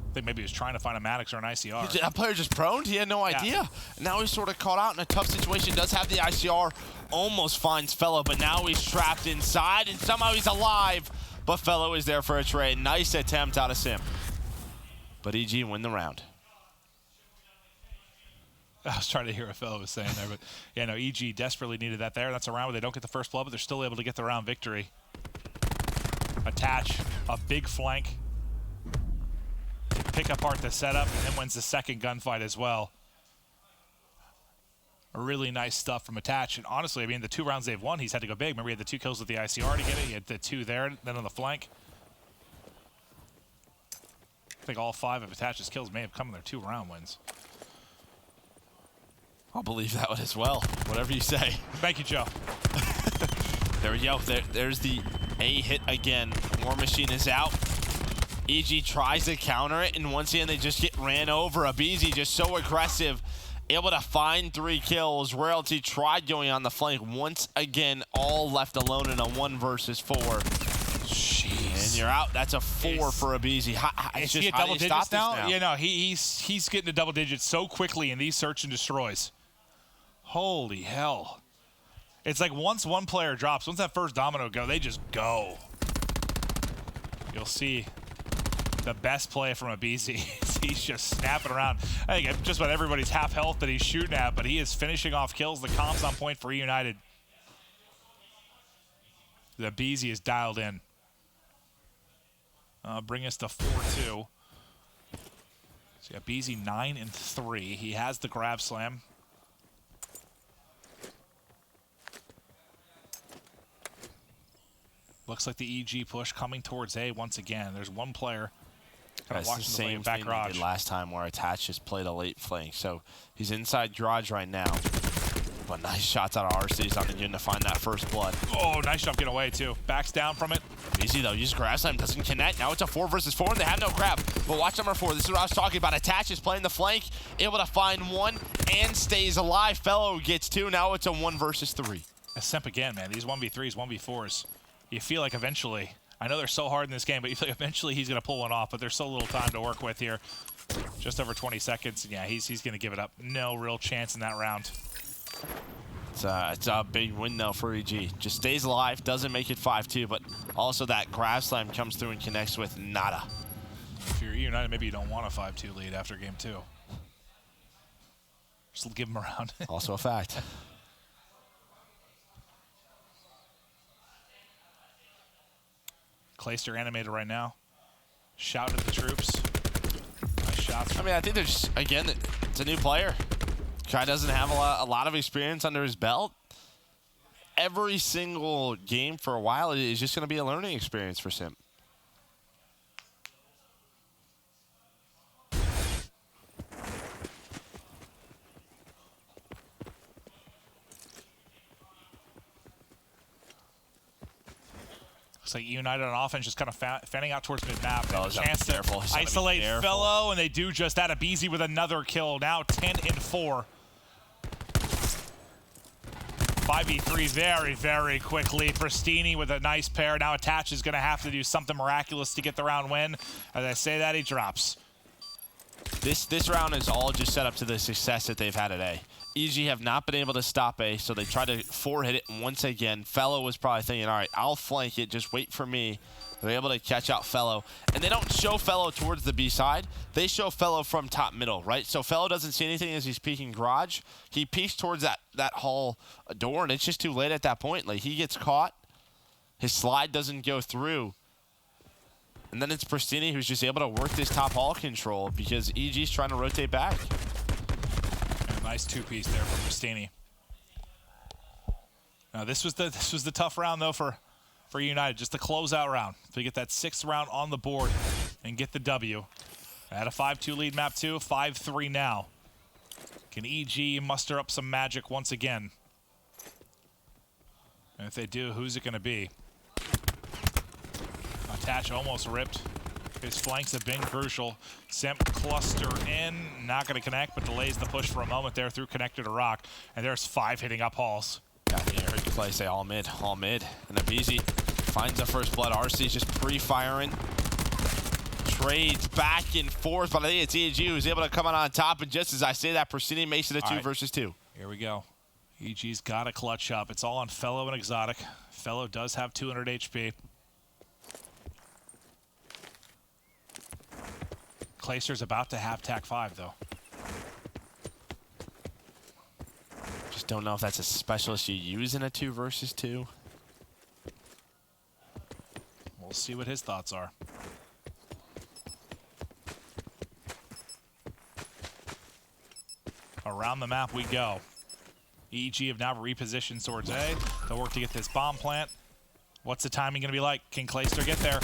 [SPEAKER 1] I think maybe he was trying to find a Maddox or an ICR.
[SPEAKER 2] That player just proned. He had no idea. Now he's sort of caught out in a tough situation. Does have the ICR. Almost finds Fellow, but now he's trapped inside, and somehow he's alive. But Fellow is there for a trade. Nice attempt out of Sim. But EG win the round.
[SPEAKER 1] I was trying to hear what Fellow was saying there, but yeah, no, EG desperately needed that there. That's a round where they don't get the first blood, but they're still able to get the round victory. Attach a big flank. Pick apart the setup, and then wins the second gunfight as well. Really nice stuff from Attach. And honestly, I mean, the 2 rounds they've won, he's had to go big. Remember, he had the 2 kills with the ICR to get it. He had the 2 there, then on the flank. I think all 5 of Attach's kills may have come in their 2-round wins.
[SPEAKER 2] I'll believe that one as well. Whatever you say.
[SPEAKER 1] Thank you, Joe.
[SPEAKER 2] There we go. There's the A hit again. War Machine is out. EG tries to counter it, and once again, they just get ran over. Abizi just so aggressive. Able to find 3 kills. Royalty tried going on the flank. Once again, all left alone in a 1 versus 4.
[SPEAKER 1] Jeez.
[SPEAKER 2] And you're out. That's a 4 for Abizi.
[SPEAKER 1] Is he at double digits now? Yeah, no, he's getting to double digits so quickly in these search and destroys. Holy hell. It's like once one player drops, once that first domino go, they just go. You'll see the best play from Abizi. He's just snapping around. I think just about everybody's half health that he's shooting at, but he is finishing off kills. The comp's on point for eUnited. The Abizi is dialed in. Bring us to 4-2. So Abizi 9-3. He has the grab slam. Looks like the EG push coming towards A once again. There's one player kind of watching the same back garage.
[SPEAKER 2] They did last time where Attach just played a late flank. So he's inside garage right now. But nice shots out of RC's on the unit to find that first blood.
[SPEAKER 1] Oh, nice jump getting away too. Backs down from it.
[SPEAKER 2] Easy though, uses grab slam, doesn't connect. Now it's a 4 versus 4 and they have no grab. But watch number 4, this is what I was talking about. Attach is playing the flank, able to find 1 and stays alive. Fellow gets 2, now it's a 1 versus 3.
[SPEAKER 1] A Semp again, man. These 1v3s, 1v4s. You feel like eventually, I know they're so hard in this game, but you feel like eventually he's going to pull one off, but there's so little time to work with here. Just over 20 seconds. Yeah, he's going to give it up. No real chance in that round.
[SPEAKER 2] It's a big win though for EG. Just stays alive, doesn't make it 5-2, but also that grab slam comes through and connects with nada.
[SPEAKER 1] If you're eUnited, maybe you don't want a 5-2 lead after game 2. Just give him a round.
[SPEAKER 2] Also a fact.
[SPEAKER 1] Clayster animated right now. Shout at the troops. Nice shots.
[SPEAKER 2] I mean, I think there's, again, it's a new player. Guy doesn't have a lot of experience under his belt. Every single game for a while is just going to be a learning experience for Sim.
[SPEAKER 1] Looks like eUnited on offense just kind of fanning out towarse mid-map.
[SPEAKER 2] Oh,
[SPEAKER 1] chance to isolate Fellow, and they do just that. Abizi with another kill. Now 10-4. 5v3 very, very quickly. Pristini with a nice pair. Now Attach is going to have to do something miraculous to get the round win. As I say that, he drops.
[SPEAKER 2] This round is all just set up to the success that they've had today. EG have not been able to stop A, so they try to 4-hit it once again. Fellow was probably thinking, all right, I'll flank it, just wait for me. They're able to catch out Fellow. And they don't show Fellow towards the B side. They show Fellow from top middle, right? So Fellow doesn't see anything as he's peeking garage. He peeks towards that hall door, and it's just too late at that point. Like, he gets caught. His slide doesn't go through. And then it's Pristini who's just able to work this top hall control because EG's trying to rotate back.
[SPEAKER 1] Nice two-piece there from Pristini. Now this was the tough round though for United, just the closeout round. To get that 6th round on the board and get the W. At a 5-2 lead map 2, 5-3 now. Can EG muster up some magic once again? And if they do, who's it going to be? Attach almost ripped. His flanks have been crucial. Simp cluster in, not going to connect, but delays the push for a moment there through connector to rock. And there's 5 hitting up halls.
[SPEAKER 2] Yeah, I heard you play say all mid. And Abizi finds the first blood. RC's just pre-firing. Trades back and forth, but I think it's EG who's able to come out on top. And just as I say that, Pristini makes it a 2 versus 2.
[SPEAKER 1] Here we go. EG's got a clutch up. It's all on Fellow and Exotic. Fellow does have 200 HP. Clayster's about to have TAC 5, though.
[SPEAKER 2] Just don't know if that's a specialist you use in a 2 versus 2.
[SPEAKER 1] We'll see what his thoughts are. Around the map we go. EG have now repositioned towards A. They'll work to get this bomb plant. What's the timing going to be like? Can Clayster get there?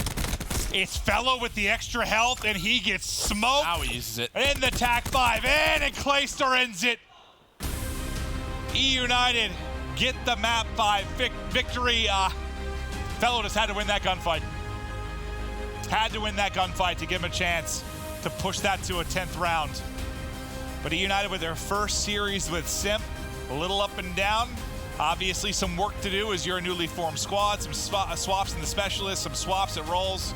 [SPEAKER 1] It's Fellow with the extra health, and he gets smoked.
[SPEAKER 2] Now he uses it.
[SPEAKER 1] In the TAC 5, and Clayster ends it. eUnited get the map 5 victory. Fellow just had to win that gunfight. Had to win that gunfight to give him a chance to push that to a 10th round. But eUnited with their first series with Simp, a little up and down. Obviously some work to do as you're a newly formed squad, some swaps in the specialists, some swaps at roles.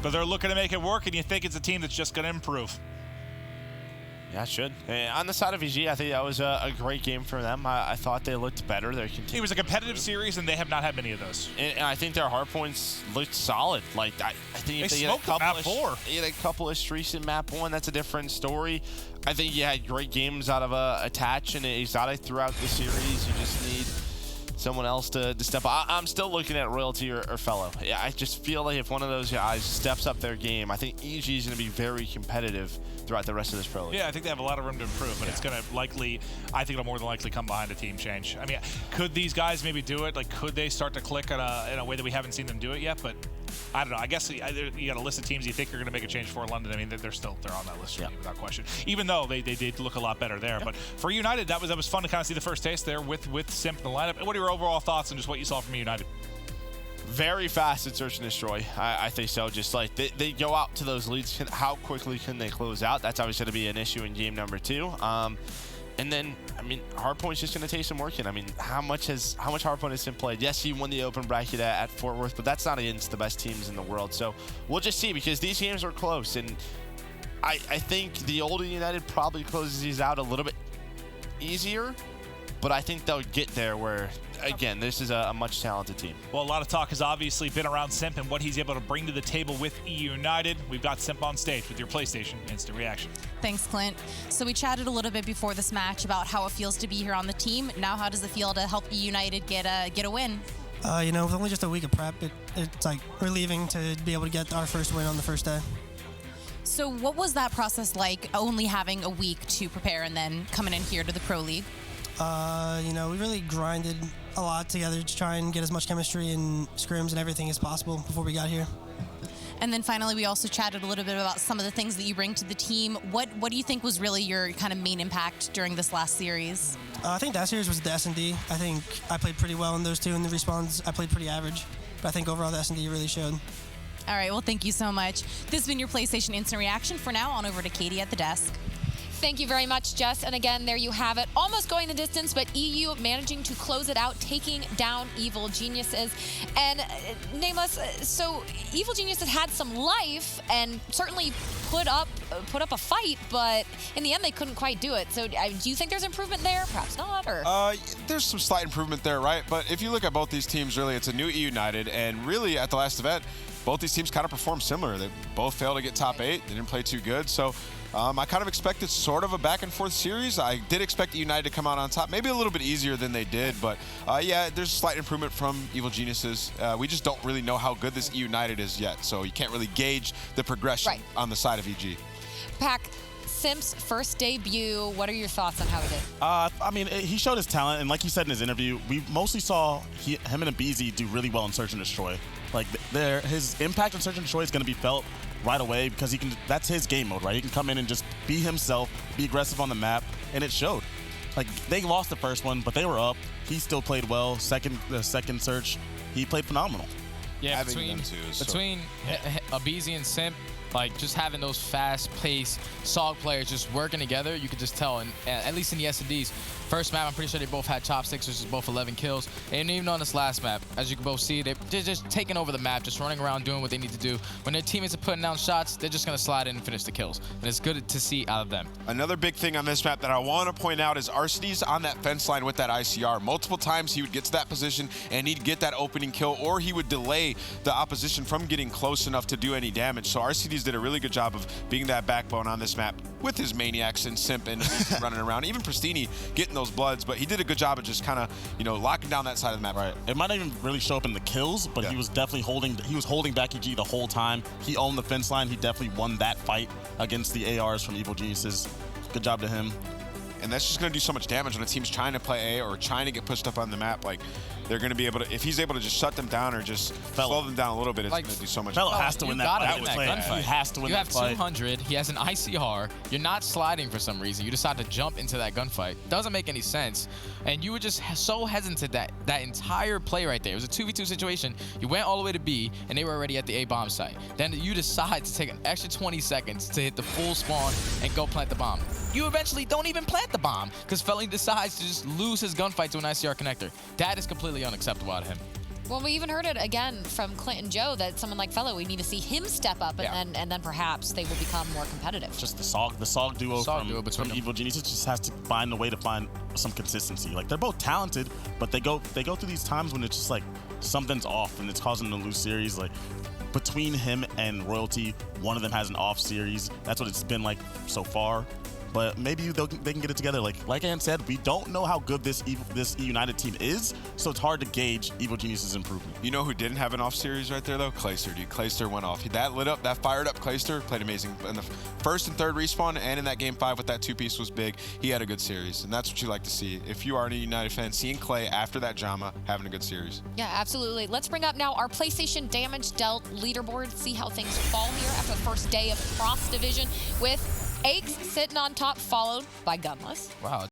[SPEAKER 1] But they're looking to make it work, and you think it's a team that's just going to improve.
[SPEAKER 2] Yeah, it should. On the side of EG, I think that was a great game for them. I thought they looked better. It
[SPEAKER 1] was a competitive series, and they have not had many of those.
[SPEAKER 2] And I think their hard points looked solid. Like I think if they get a couple of streaks in map 1, that's a different story. I think you had great games out of Attach and Exotic throughout the series. You just need someone else to step up. I'm still looking at Royalty or Fellow. Yeah, I just feel like if one of those guys steps up their game, I think EG is going to be very competitive throughout the rest of this pro league.
[SPEAKER 1] Yeah, I think they have a lot of room to improve, but it's going to likely, I think it'll more than likely come behind a team change. I mean, could these guys maybe do it? Like, could they start to click in a way that we haven't seen them do it yet? But I don't know. I guess you got a list of teams you think are going to make a change for London. I mean, they're on that list for me without question. Even though they did look a lot better there. But for United, that was fun to kind of see the first taste there with Simp in the lineup. And what are your overall thoughts on just what you saw from United?
[SPEAKER 2] Very fast at search and destroy. I think so. Just like they go out to those leads. How quickly can they close out? That's always going to be an issue in game number 2. And then, I mean, Hardpoint's just going to take some working. I mean, how much Hardpoint has Simp played? Yes, he won the open bracket at Fort Worth, but that's not against the best teams in the world. So we'll just see, because these games are close. And I think the older United probably closes these out a little bit easier, but I think they'll get there where, again, this is a much talented team.
[SPEAKER 1] Well, a lot of talk has obviously been around Simp and what he's able to bring to the table with eUnited. We've got Simp on stage with your PlayStation Instant Reaction.
[SPEAKER 7] Thanks, Clint. So we chatted a little bit before this match about how it feels to be here on the team. Now, how does it feel to help eUnited get a win?
[SPEAKER 6] With only just a week of prep, it's like relieving to be able to get our first win on the first day.
[SPEAKER 7] So what was that process like, only having a week to prepare and then coming in here to the Pro League?
[SPEAKER 6] We really grinded a lot together to try and get as much chemistry and scrims and everything as possible before we got here.
[SPEAKER 7] And then finally, we also chatted a little bit about some of the things that you bring to the team. What do you think was really your kind of main impact during this last series?
[SPEAKER 6] I think that series was the S&D. I think I played pretty well in those two. In the respawns, I played pretty average. But I think overall the S&D really showed.
[SPEAKER 7] All right, well, thank you so much. This has been your PlayStation Instant Reaction. For now, on over to Katie at the desk.
[SPEAKER 8] Thank you very much, Jess. And again, there you have it. Almost going the distance, but EU managing to close it out, taking down Evil Geniuses. And Nameless, so Evil Geniuses had some life and certainly put up a fight, but in the end, they couldn't quite do it. So do you think there's improvement there? Perhaps not, or?
[SPEAKER 9] There's some slight improvement there, right? But if you look at both these teams, really, it's a new eUnited, and really at the last event, both these teams kind of performed similar. They both failed to get top 8. They didn't play too good. So I kind of expected sort of a back-and-forth series. I did expect eUnited to come out on top, maybe a little bit easier than they did. But yeah, there's a slight improvement from Evil Geniuses. We just don't really know how good this eUnited is yet. So you can't really gauge the progression on the side of EG.
[SPEAKER 8] Pac, Simp's first debut, what are your thoughts on how he did?
[SPEAKER 10] I mean, he showed his talent, and like he said in his interview, we mostly saw him and Abizi do really well in Search and Destroy. Like, his impact in Search and Destroy is going to be felt right away because that's his game mode, right? He can come in and just be himself, be aggressive on the map, and it showed. Like, they lost the first one, but they were up. He still played well. The second Search, he played phenomenal.
[SPEAKER 5] Yeah, between Abizi and Simp, like, just having those fast-paced SOG players just working together, you could just tell. And at least in the S&Ds, first map, I'm pretty sure they both had chopsticks, which is both 11 kills. And even on this last map, as you can both see, they're just taking over the map, just running around doing what they need to do. When their teammates are putting down shots, they're just going to slide in and finish the kills. And it's good to see out of them.
[SPEAKER 9] Another big thing on this map that I want to point out is Arcidy's on that fence line with that ICR. Multiple times he would get to that position and he'd get that opening kill, or he would delay the opposition from getting close enough to do any damage. So Arcidy's did a really good job of being that backbone on this map with his Maniacs and Simp and running around. Even Pristini getting those bloods, but he did a good job of just kind of, you know, locking down that side of the map.
[SPEAKER 10] Right. It might not even really show up in the kills, but he was definitely holding back EG the whole time. He owned the fence line. He definitely won that fight against the ARs from Evil Geniuses. Good job to him.
[SPEAKER 9] And that's just going to do so much damage when a team's trying to play A or trying to get pushed up on the map. Like, they're going to be able to, if he's able to just shut them down or just slow them down a little bit, it's going to do so much
[SPEAKER 10] Fellow
[SPEAKER 9] damage.
[SPEAKER 10] has to win that gunfight. He has to win that fight.
[SPEAKER 5] You have 200. He has an ICR. You're not sliding for some reason. You decide to jump into that gunfight. Doesn't make any sense. And you were just so hesitant that entire play right there. It was a 2v2 situation. You went all the way to B, and they were already at the A bomb site. Then you decide to take an extra 20 seconds to hit the full spawn and go plant the bomb. You eventually don't even plant the bomb because Felly decides to just lose his gunfight to an ICR connector. That is completely unacceptable out of him.
[SPEAKER 8] Well, we even heard it again from Clint and Joe that someone like Fellow, we need to see him step up, and then perhaps they will become more competitive.
[SPEAKER 10] Just the SOG duo from Evil Geniuses just has to find a way to find some consistency. Like, they're both talented, but they go through these times when it's just like something's off and it's causing them to lose series. Like, between him and Royalty, one of them has an off series. That's what it's been like so far. But maybe they can get it together. Like Ann said, we don't know how good this eUnited team is, so it's hard to gauge Evil Genius's improvement.
[SPEAKER 9] You know who didn't have an off series right there, though? Clayster, dude. Clayster went off. That fired up Clayster, played amazing. In the first and third respawn, and in that game 5 with that 2-piece was big. He had a good series, and that's what you like to see. If you are an eUnited fan, seeing Clay after that JAMA having a good series.
[SPEAKER 8] Yeah, absolutely. Let's bring up now our PlayStation damage dealt leaderboard, see how things fall here after the first day of Cross Division with Eggs sitting on top, followed by Gunless.
[SPEAKER 5] Wow.